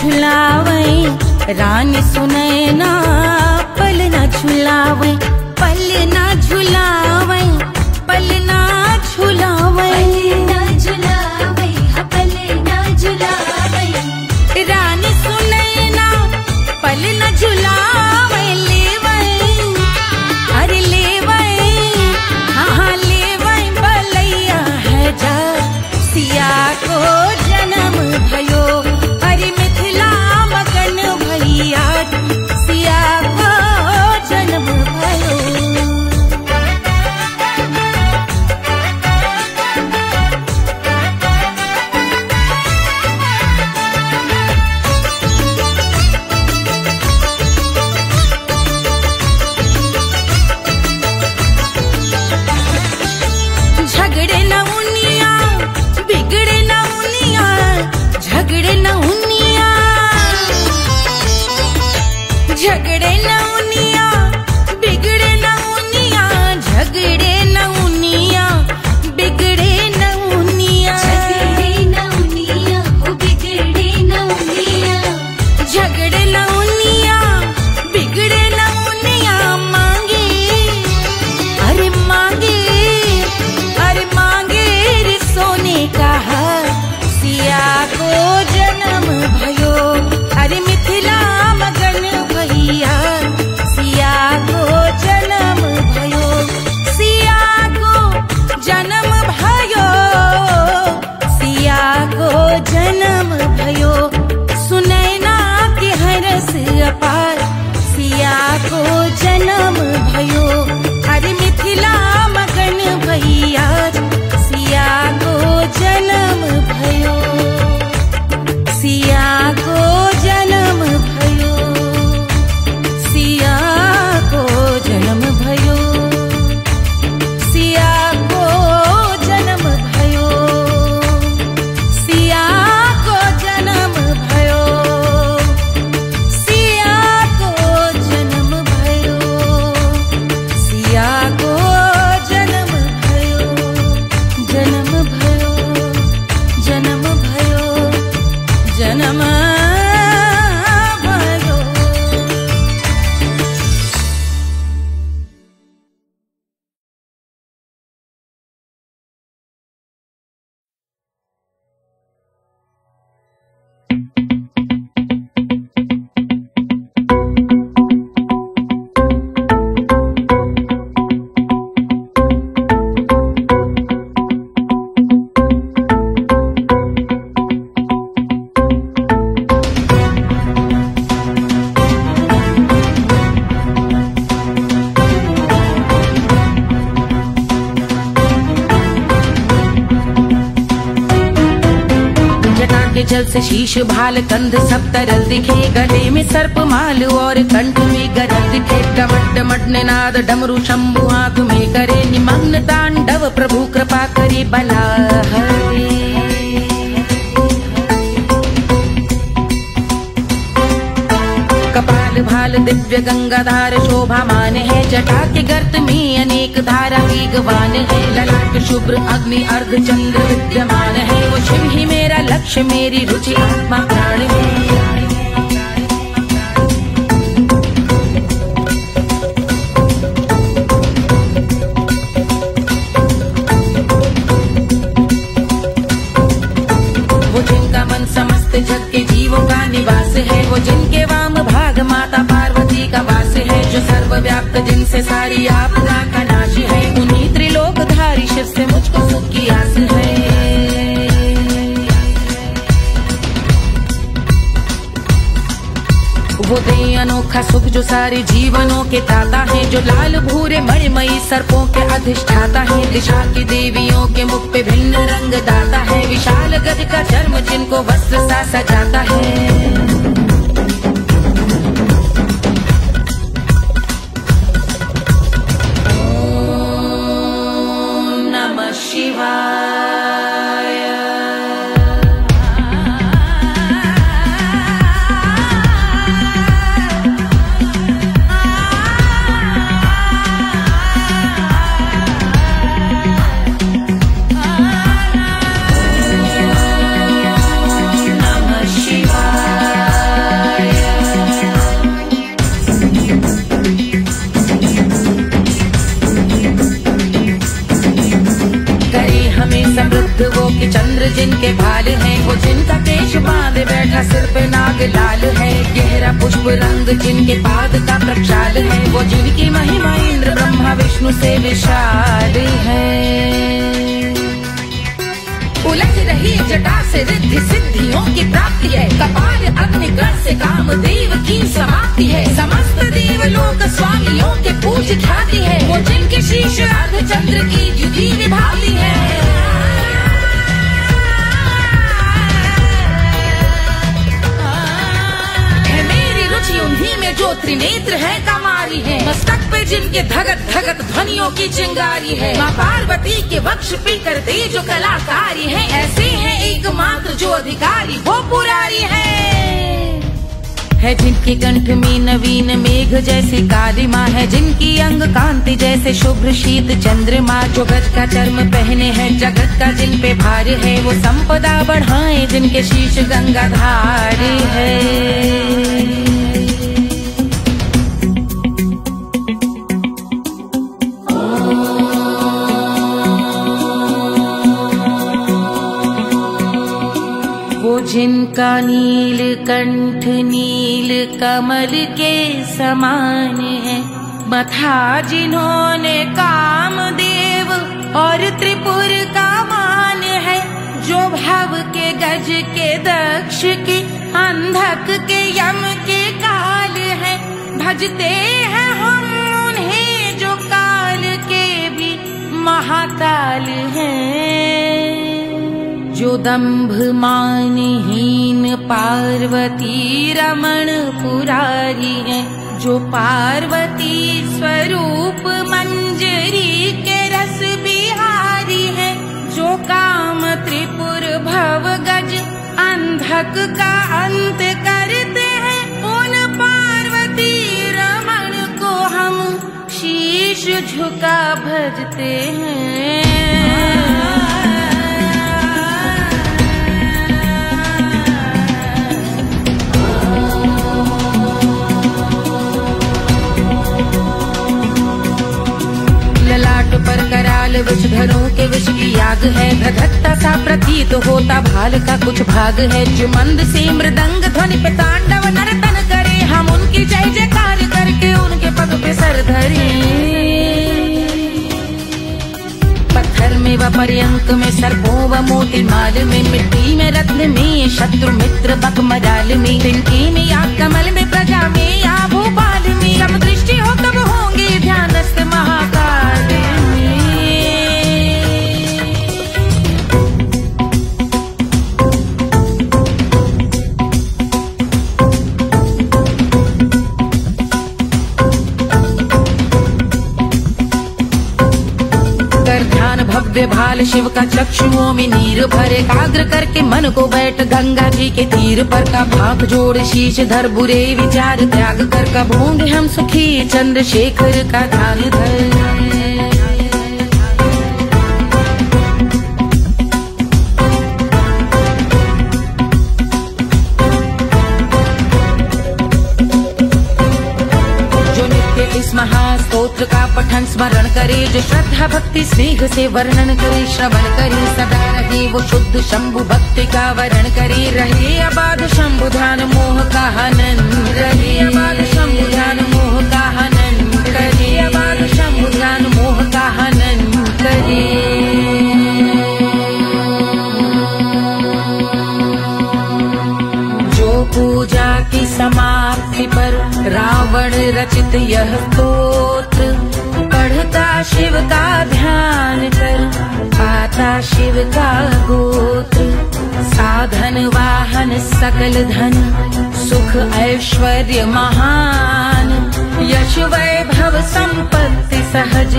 Speaker 2: झुलावे रानी सुनैना, पल न झुलावे, पल न झुलावे, पल न झुलावे, पल न झुलावे, रानी सुनैना पल न झुलावे, लेवे अरे लेवे, हाँ लेवे बलैया है जा सिया को जन्म भयो, अरे मिथिला मगन भैया सिया को जन्म भयो। झगड़े न उनिया बिगड़े न उनिया, झगड़े न उनिया, झगड़े न उनिया बिगड़े न उनिया, झगड़े न उनिया बिगड़े न उनिया, झगड़े न उनिया बिगड़े न उनिया, झगड़े न उनिया बिगड़े न उनिया, मांगे अरे मांगे, अरे मांगे रे सोने का हार सिया को जन्म भयो, अरे मिथिला मगन भैया सिया को जन्म भयो, सिया को जन्म भयो, सिया को जन्म भयो, सुनैना के हरस अपार सिया को जन्म भयो, अरे मिथिला मगन भैया सिया को जन्म भयो, सिया को जन्म भयो, सिया को जन्म भयो, सिया को जन्म भयो, सिया को जन्म भयो, सिया को जन्म भयो, सिया को जन्म भयो, जन्म भयो, जन्म भयो, जन्म भयो। जल से शीश भाल कंध सब तरल दिखे, गले में सर्प माल और कंठ में गरल दिखे, डमट डमट निनाद डमरू शंभु आंख में करे निमग्न तांडव, प्रभु कृपा करे बला हरे। कपाल भाल दिव्य गंगाधार शोभामान है, जटा के गर्त में अनेक धारा वेगवान है, ललाट शुभ्र अग्नि अर्ध चंद्र विद्यमान है, वो शिव ही मेरा लक्ष्य मेरी रुचि आत्मा प्राण है। वो जिनका मन समस्त जग के जीवों का निवास है, वो जिनके वाम भाग माता पार्वती का वास है, जो सर्वव्याप्त जिनसे सारी आपदा का नाश है, उन्हीं त्रिलोकधारी शिव से मुझको सुख की आस है। वो दे अनोखा सुख जो सारे जीवनों के दाता है, जो लाल भूरे मणिमयी सर्पों के अधिष्ठाता है, दिशा की देवियों के मुख पे भिन्न रंग दाता है, विशाल गज का चर्म जिनको वस्त्र सा सजाता है। जिनके भाल है, वो जिनका केश बांधे बैठा सिर पे नाग लाल है। गहरा पुष्प रंग जिनके पाद का प्रक्षाल है, वो जिनकी महिमा इंद्र ब्रह्मा विष्णु से विशाल है। उलझ रही जटा से रिद्धि सिद्धियों की प्राप्ति है, कपाल अग्निगण से कामदेव की समाप्ति है। समस्त देवलोक स्वामियों के पूज ख्याति है, वो जिनके शीश अर्धचंद्र की द्युति विभाती है। मेरी रुचि उन्हीं में जो त्रिनेत्र है कमारी है, मस्तक पे जिनके धगत धगत ध्वनियों की चिंगारी है। माँ पार्वती के वक्ष पे करते जो कलाकारी है, ऐसे हैं एकमात्र जो अधिकारी वो पुरारी है जिनके कंठ में नवीन मेघ जैसी काली माँ है, जिनकी अंग कांति जैसे शुभ्र शीत चंद्रमा। जो गज का चर्म पहने हैं जगत का जिन पे भार है, वो संपदा बढ़ाए जिनके शीश गंगाधार है। जिनका नील कंठ नील कमल के समान है, मथा जिन्होंने कामदेव और त्रिपुर का मान है। जो भव के गज के दक्ष के अंधक के यम के काल है, भजते हैं हम उन्हें जो काल के भी महाकाल हैं। जो दंभ मानहीन पार्वती रमण पुरारी है, जो पार्वती स्वरूप मंजरी के रस बिहारी है। जो काम त्रिपुर भव गज अंधक का अंत करते हैं, उन पार्वती रमण को हम शीश झुका भजते हैं। ललाट पर कराल विषधरों के विष की याग है, धधकता सा प्रतीत होता भाल का कुछ भाग है। जो मंद से मृदंग ध्वनि पे तांडव नर्तन करे, हम उनकी जय जयकार करके उनके पग पे सर धरे। पत्थर में व पर्यंक में सर्पों व मोती माल में, मिट्टी में रत्न में शत्रु मित्र बक मजाल में, तिनके में या कमल में प्रजा में या भोपाल में। सब दृष्टि हो तब होंगे ध्यानस्थ महाकाल में। कर ध्यान भव्य भाल शिव का चक्षुओं में नीर भरे, एकाग्र करके मन को बैठ गंगा जी के तीर पर। का भाग जोड़ शीश धर बुरे विचार त्याग कर, कब होंगे हम सुखी चंद्रशेखर का ध्यान धर। महास्तोत्र का पठन स्मरण करे, जो श्रद्धा भक्ति स्नेह से वर्णन करे। श्रवण करे सदा रहे वो शुद्ध शंभु भक्ति का वरण करे। रहे अबाध शंभु ध्यान मोह का हनन, रहे अबाध शंभु ध्यान मोह का हनन करे। अबाध शंभु ध्यान मोह का हनन करे। पूजा की समाप्ति पर रावण रचित यह स्तोत्र, पढ़ता शिव का ध्यान कर पाता शिव का गोत्र। साधन वाहन सकल धन सुख ऐश्वर्य महान, यश वैभव संपत्ति सहज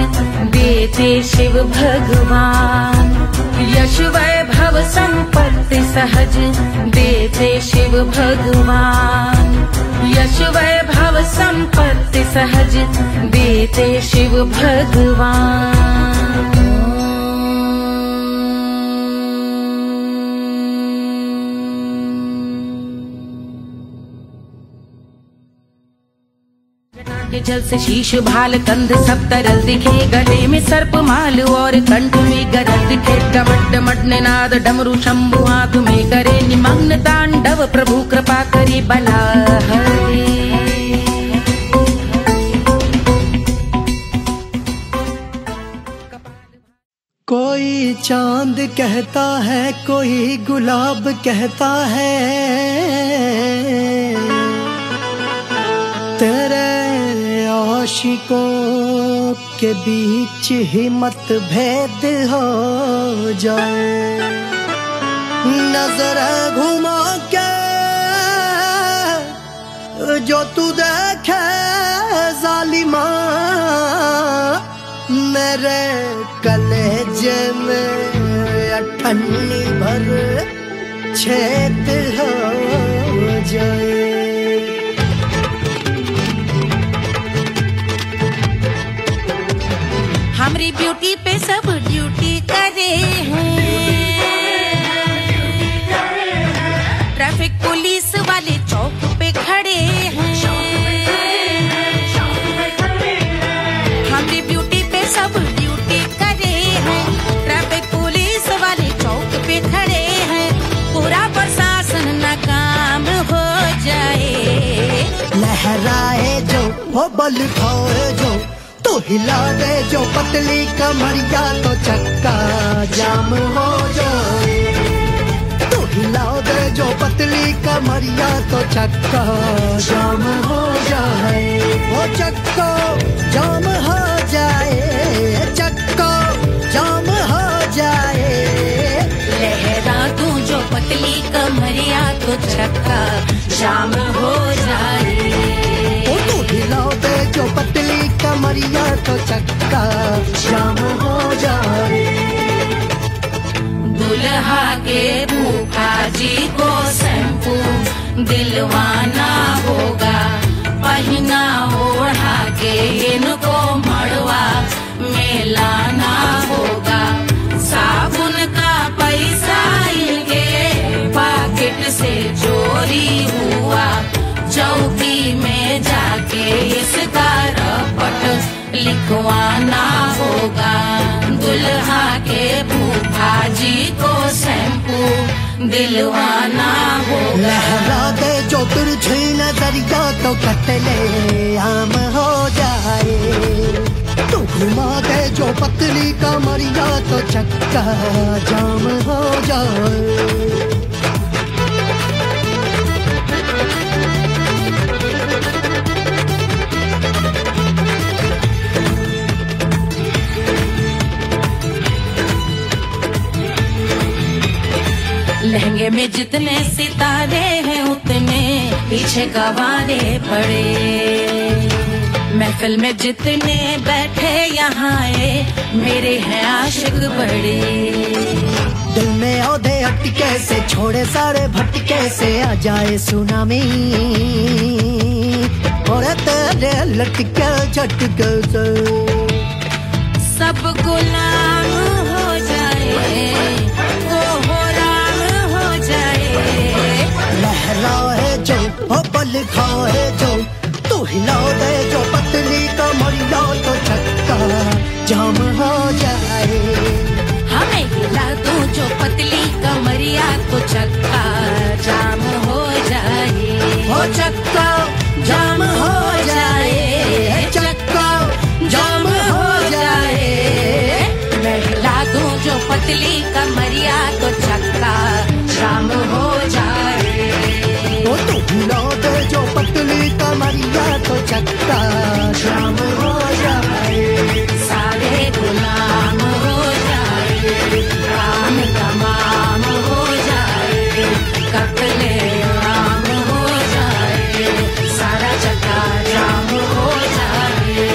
Speaker 2: देते शिव भगवान। यश वैभव संपत्ति सहज देते शिव भगवान। यश वैभव संपत्ति सहज देते शिव भगवान। जल से शीश भाल कंध सब तरल दिखे, गले में सर्प माल और कंठ में गरल दिखे। डमट डमट निनाद डमरू शंभु हाथ में करे निमग्न तांडव, प्रभु कृपा करे बला हरे।
Speaker 5: कोई चांद कहता है, कोई गुलाब कहता है, तेरे आशिकों के बीच ही मतभेद हो जाए। नजर घुमा के जो तू देखे जालिमा, मेरे कलेजे में अठन्नी भर छेद हो जाए।
Speaker 2: हमारी ब्यूटी पे सब ड्यूटी करे हैं, ट्रैफिक पुलिस वाले चौक पे खड़े हैं। हमारी ब्यूटी पे सब ड्यूटी करे हैं, ट्रैफिक पुलिस वाले चौक पे खड़े हैं। पूरा प्रशासन नाकाम हो जाए।
Speaker 5: लहराए जो वो बल खाए जो, तो हिला दे जो पतली कमरिया, तो चक्का जाम हो जाए। तो हिला दे जो पतली कमरिया, तो चक्का जाम हो जाए। वो चक्का जाम हो जाए, चक्का जाम हो जाए।
Speaker 2: लहरा तू जो पतली कमरिया, तो चक्का जाम हो जाए।
Speaker 5: ओ तो हिलाओ दे जो पतली कमरिया, तो चक्का जाम हो जाए।
Speaker 2: दुल्हा के फूफा जी को शैम्पू दिलवाना होगा, पहना ओढ़ा के इनको मड़वा में लाना होगा। साबुन का पैसा इनके पॉकेट से चोरी हुआ, चौकी में जाके इसका रपट लिखवाना होगा। दुल्हा के फूफा जी को शैम्पू दिलवाना होगा।
Speaker 5: लहरा दे जो तिरछी नजरिया, तो कतले आम हो जाए। तो घुमा दे जो पतली कमरिया, तो चक्का जाम हो जाए।
Speaker 2: लहंगे में जितने सितारे हैं, उतने पीछे गवारे पड़े। महफिल में जितने बैठे यहाँ आए, मेरे हैं आशिक बड़े।
Speaker 5: दिल में औधे अटके से, छोड़े सारे भटके से, आ जाए सुनामी और तेरे लटके झटके से
Speaker 2: सब गुलाम हो जाए, वो हो राम हो जाए।
Speaker 5: लहराए जो हो बल खाए जो, तू हिला दे जो पतली कमरिया, तो चक्का जाम हो जाए।
Speaker 2: हमें हिला तू जो पतली कमरिया, तो चक्का जाम हो जाए।
Speaker 5: हो चक्का जाम हो जाए, चक्का जाम हो जाए।
Speaker 2: मैं हिला दूं जो पतली कमरिया, तो चक्का जाम हो जाए।
Speaker 5: ओ तू हिला दे जो पतली कमरिया, तो चक्का जाम हो जाए।
Speaker 2: सारे गुलाम हो जाए, काम तमाम हो जाए। कत्ले आम हो जाए, सारा चक्का जाम हो जाए।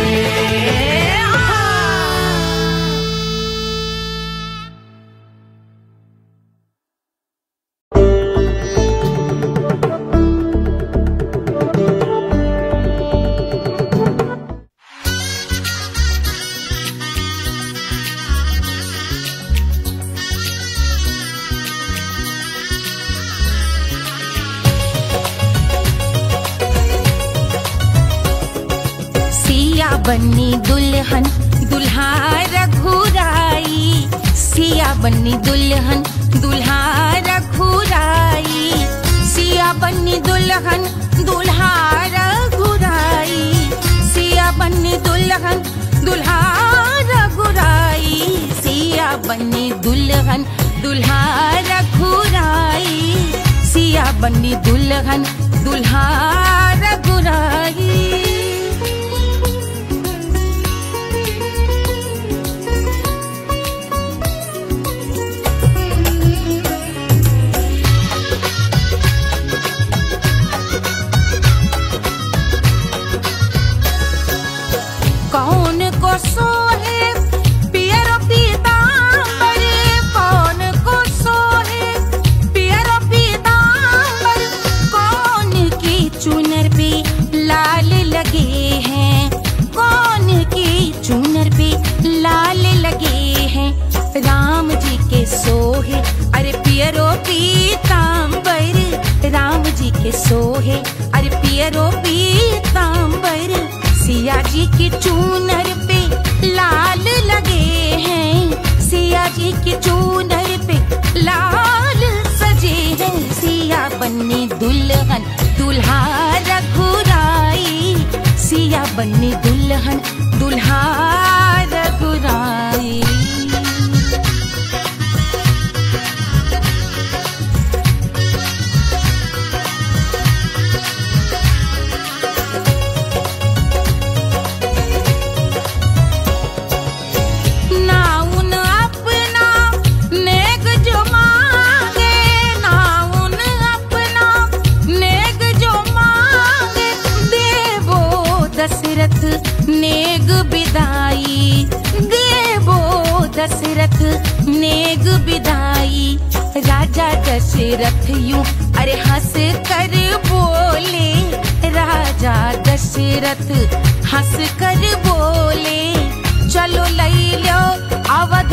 Speaker 2: बनी दुल्हन दुल्हा रघुराई, सिया बनी दुल्हन दुल्हा रघुराई, सिया बनी दुल्हन दुल्हा रघुराई, सिया बनी दुल्हन दुल्हा रघुराई, सिया बनी दुल्हन दुल्हा रघुराई, सिया बनी दुल्हन दुल्हा रघुराई। कौन को सोहे पियरो पीतांबर, कौन को सोहे पियरो पीतांबर, कौन की चुनर पे लाल लगे हैं, कौन की चुनर पे लाल लगे हैं, राम जी के सोहे अरे पियरो पीतांबर, राम जी के सोहे अरे पियरो पीतांबर, सिया जी की चूनर पे लाल लगे हैं, सिया जी की चूनर पे लाल सजे हैं, सिया बनी दुल्हन दुल्हा रघुराई, सिया बनी दुल्हन दुल्हा रघुराई। दशरथ नेग बिदाई, देवो दशरथ नेग बिदाई, राजा दशरथ यूं अरे हंस कर बोले, राजा दशरथ हंस कर बोले, चलो लई लो अवध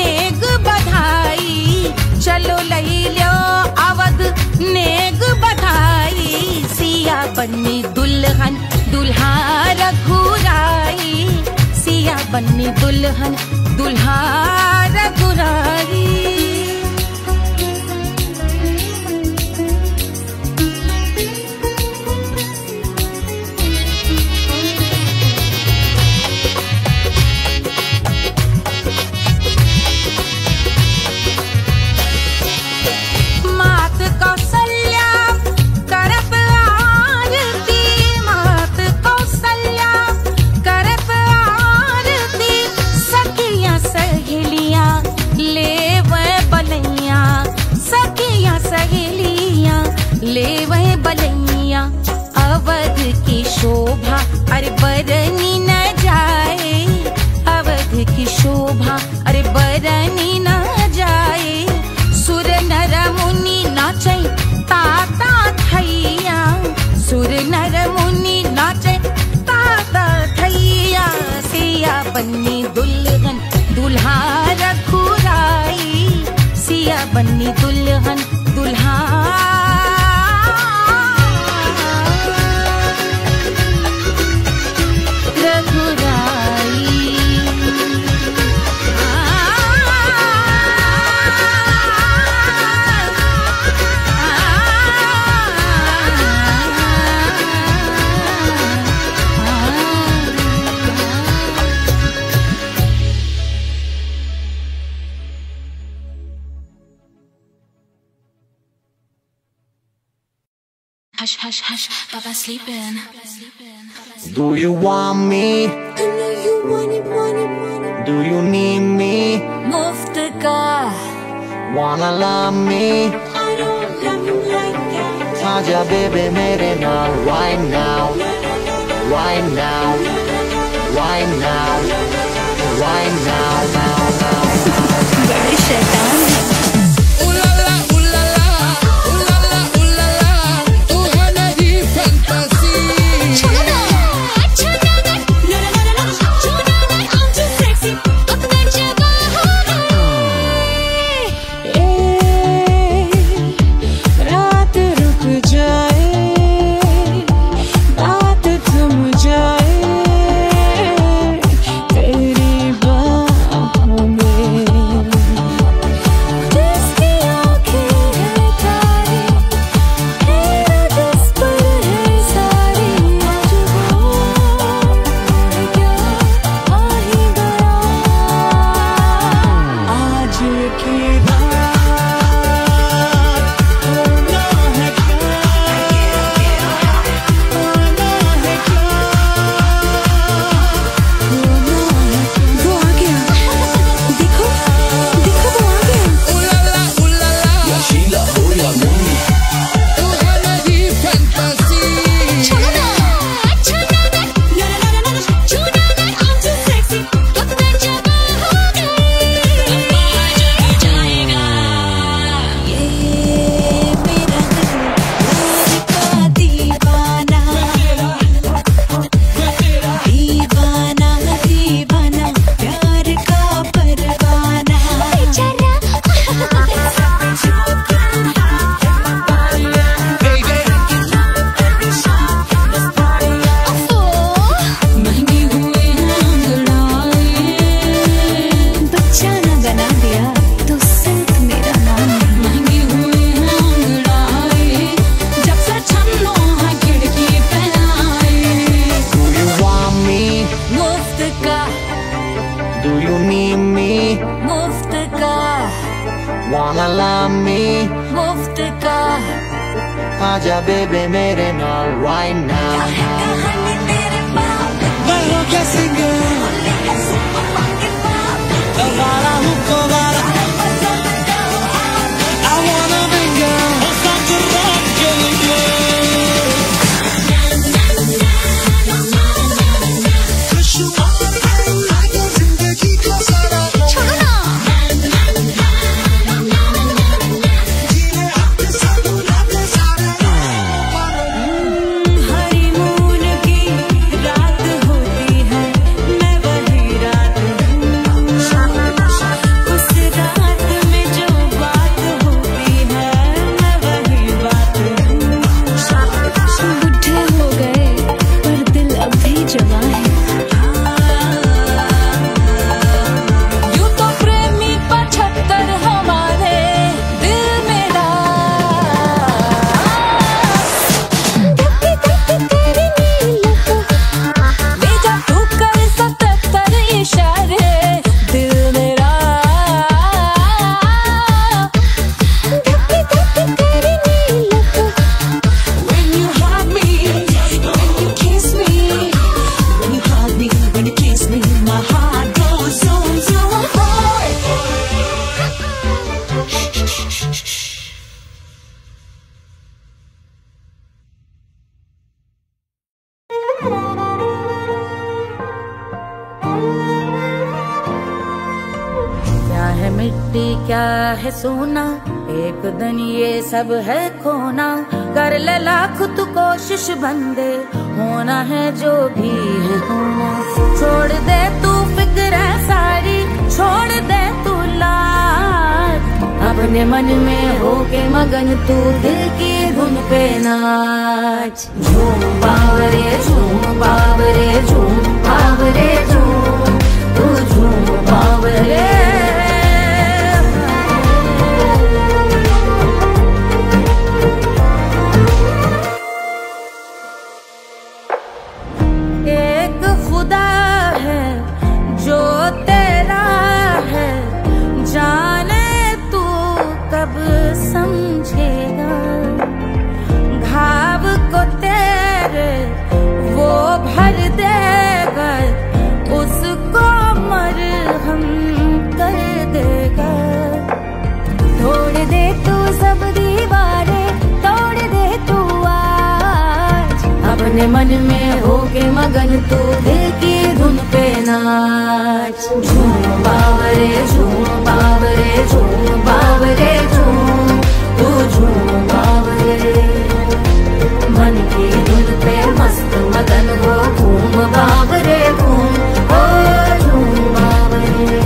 Speaker 2: नेग बधाई, चलो लई लो अवध नेग बधाई, सिया बनी दुल्हन दुल्हा रघुराई, सिया बनी दुल्हन दुल्हा रघुराई। मात कौशल्या करत आरती, मात कौशल्या करत आरती, सखियां सहेलियां लेवे बलैया, सखियां सहेलियां लेवे बलैया, अवध की शोभा अरे बरनी न जाए, अवध की शोभा अरे बरनी न जाए, सुर नर मुनि नाचे ताता थैया, सुर नर मुनि नाचे ताता थैया, सिया बनी दुल्हन दुल्हा रघुराई, सिया बनी दुल्हन दुल्हा रघुराई।
Speaker 7: Hush, hush, hush, Baba sleeping.
Speaker 6: Do you want me?
Speaker 7: I know you want it, want it, want it.
Speaker 6: Do you need me?
Speaker 7: Muftaga.
Speaker 6: Wanna love me?
Speaker 7: I don't love you like that.
Speaker 6: Aja baby mere naal right now, right now, right now, right now, now, now.
Speaker 7: Bade shaitan hai.
Speaker 8: जाए बात थम जाए
Speaker 7: बना दिया तो सिर्फ मेरा नाम नहीं। महंगी हुई है अंगड़ाई, जब से छन्नो है खिड़की पे आए।
Speaker 6: Do you want me?
Speaker 7: मुफ्त का,
Speaker 6: Do you need me?
Speaker 7: मुफ्त का,
Speaker 6: Wanna love me?
Speaker 7: मुफ्त का।
Speaker 6: आजा बेबे मेरे नाल right now.
Speaker 7: कहानी तेरे बाप,
Speaker 5: मैं हो क्या सिंगर, वाला हूँ कोवाला, I wanna mingle, और साथ रात के लिए। जिंदगी का सारा
Speaker 7: छोड़ो ना। हनीमून की रात होती है, मैं वही रात हूँ। उस रात में जो बात होती है, मैं वही बात हूँ। बुढ़े हो गए पर दिल अब भी जवां है। यूं तो प्रेमी 75 हमारे दिल में बेजा तू कर 77 इशारे दिल मेरा। When you hug me, when you kiss me, when you hug me, when you kiss me, my heart goes zoom zoom boy. क्या है मिट्टी क्या है सोना, एक दिन ये सब है खोना। कर ले लाख तू कोशिश बंदे, होना है जो भी है होना। छोड़ दे तू फिक्र सारी, छोड़ दे तू लाज, अपने मन में होके मगन तू दिल की धुन पे नाच। झूम बावरे झूम बावरे झूम बावरे झूम, तू झूम बावरे। एक खुदा है जो तेरा है, जाने तू कब समझेगा। घाव को तेरे वो भर देगा, उसको मरहम कर देगा। तोड़ दे तू सब दीवारें, तोड़ दे तू आज, अपने मन में होके मगन तू दिल की धुन पे नाच। झूम बावरे झूम बावरे झूम बावरे झूम, तू झूम बावरे। मन की धुन पे मस्त मगन हो, घूम बावरे घूम, ओ झूम बावरे।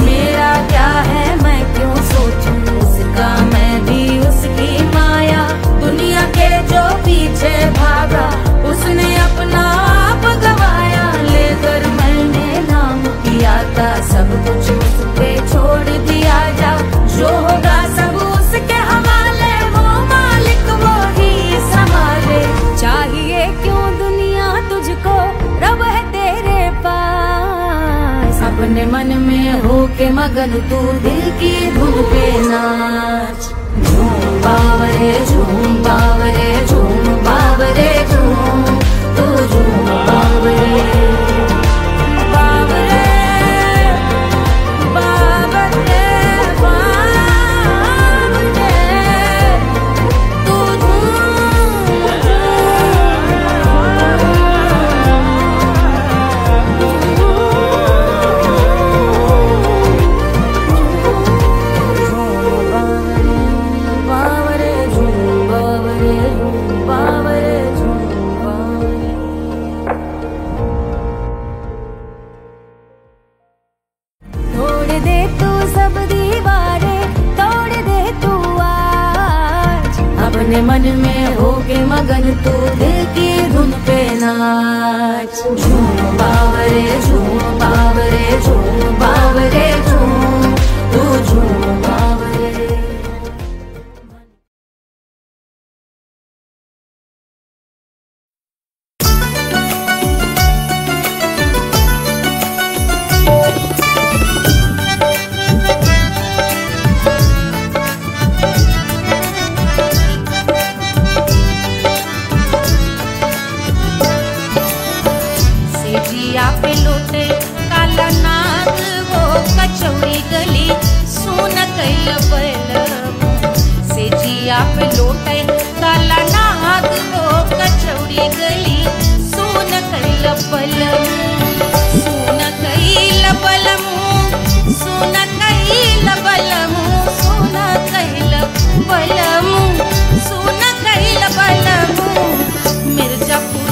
Speaker 7: मेरा क्या है मैं क्यों सोचूं, उसका मैं भी उसकी माया। दुनिया के जो पीछे भागा, उसने अपना आप गवाया। लेकर मैंने नाम किया था, सब कुछ उस पे छोड़ दिया जा। जो होगा सब उसके हवाले, वो मालिक वो ही संभाले। चाहिए क्यों दुनिया तुझको, रब है तेरे पास। अपने मन में होके मगन तू दिल की धुन पे नाच। झूम बावरे झूम बावरे झूम बावरे झूम, तू झूम बावरे। बावरे बावरे बावरे, तू बावरे झूम बावरे बावरे झूम बावरे। तोड़ दे तू सब दीवारें, तोड़ दे तू आज, अपने मन में होके मगन तू दिल की धुन पे नाच। झूम बावरे झूम बावरे झूम बावरे झूम।
Speaker 2: कचौड़ी गली सुन कैल बलम से जिया पे लोटे काला नाग हो कचौड़ी गली सुन कैल बलम सुन कैल बलम सुन कैल बलम सुन कैल बलम सुन कैल बलम मिर्जापुर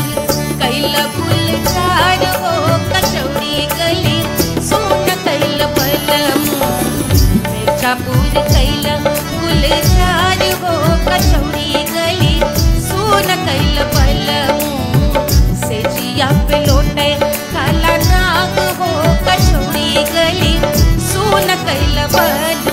Speaker 2: कैल गुलजार हो कचौड़ी गली सुन कैल बलम मिर्जापुर कैल गुलजार हो कचौड़ी गली सुन कैल बलम से जिया पे लोटे काला नाग हो कचौड़ी गली सुन कैल बलम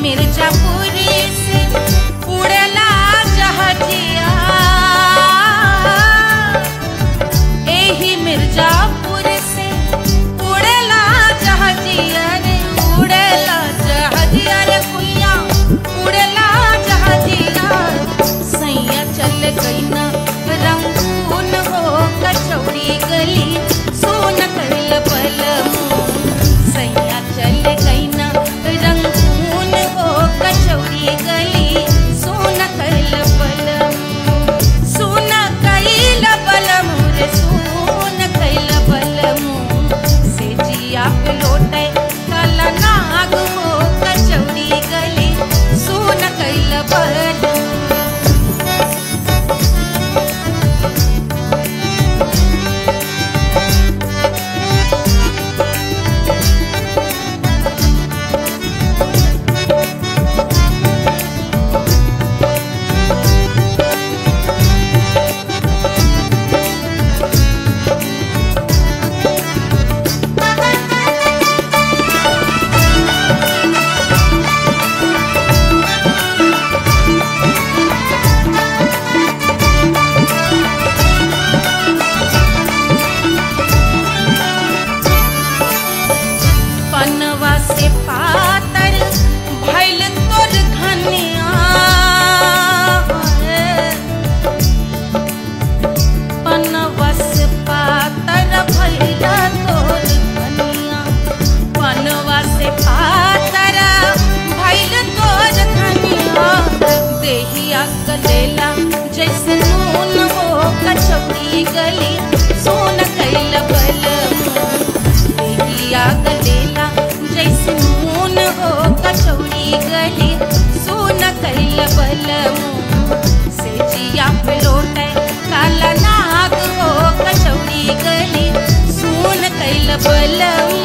Speaker 2: मिर्जापुरी से उड़ला जहाजिया एही मिर्जापुर से उड़ला जहाजिया रे उड़ला जहाजिया रे कुइया उड़ला जहाजिया सैया चल गई ना रंगून हो कचौड़ी गली सुन कैल बलम सैया चल गई ना रंगून हो कचौड़ी गली सुन कैल बलम सुन कैल बलम रे सुन कैल बलम से जिया पे लोटे काला नाग हो कचौड़ी गली सुन कैल बलम पनवा से पातर भइल तोर धनिया पनवा से पातर भइल तोर धनिया पनवा से पातर भइल तोर धनिया देहिया गलेला जैसे नून हो कचौड़ी गली सुन कैल बलम देहिया गलेला जैसे नून हो कचौड़ी गली सुन कैल बलम से जिया पे लोटे काला नाग हो कचौड़ी गली सुन कैल बलम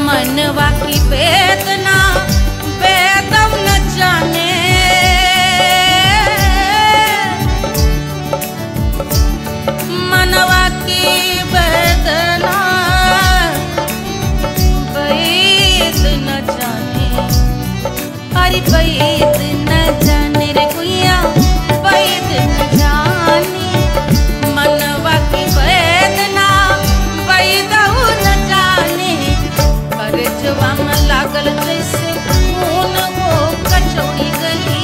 Speaker 2: मनवा की वेदना वेदम न जाने मनवा की वेदना वेद न जाने अरे वेद न जाने रे कुइया वेद न जाने मनवा की वेदना वेद न जाने करजवा में लागल जैसे खून हो कचौड़ी गली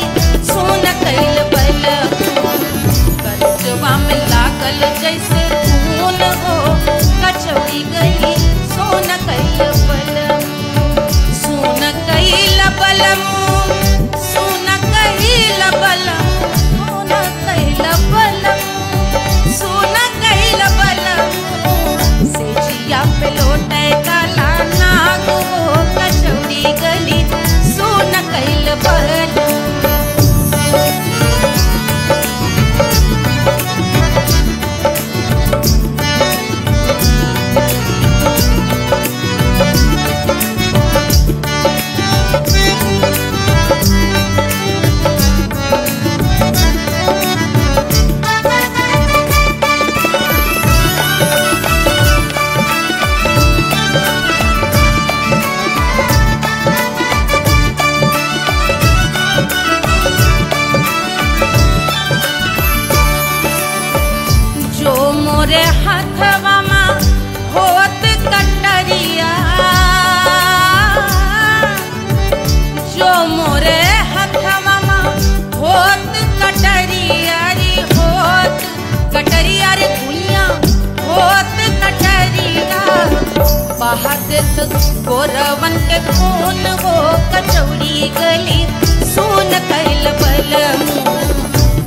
Speaker 2: सुन कैल बलम करजवा में लागल जैसे खून हो कचौड़ी गली सुन कैल बलम सुन कैल बलम सुन कैल बलम सुन कैल बलम सुन कैल बलम से जिया पे लोटे काला नाग हो कचौड़ी गली सुन कैल बलम
Speaker 7: तो गोरवन के खून वो कचौड़ी गली सुन कैल बलमू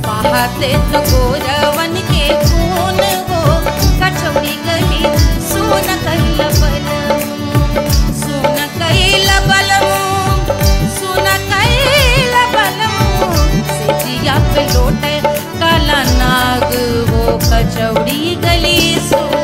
Speaker 7: बहाते तो गोरवन के खून वो कचौड़ी गली सुन कैल बलमू सुन कैल बलमू सुन कैल बलमू सिजिया पे लोटे काला नाग वो कचौड़ी गली सुन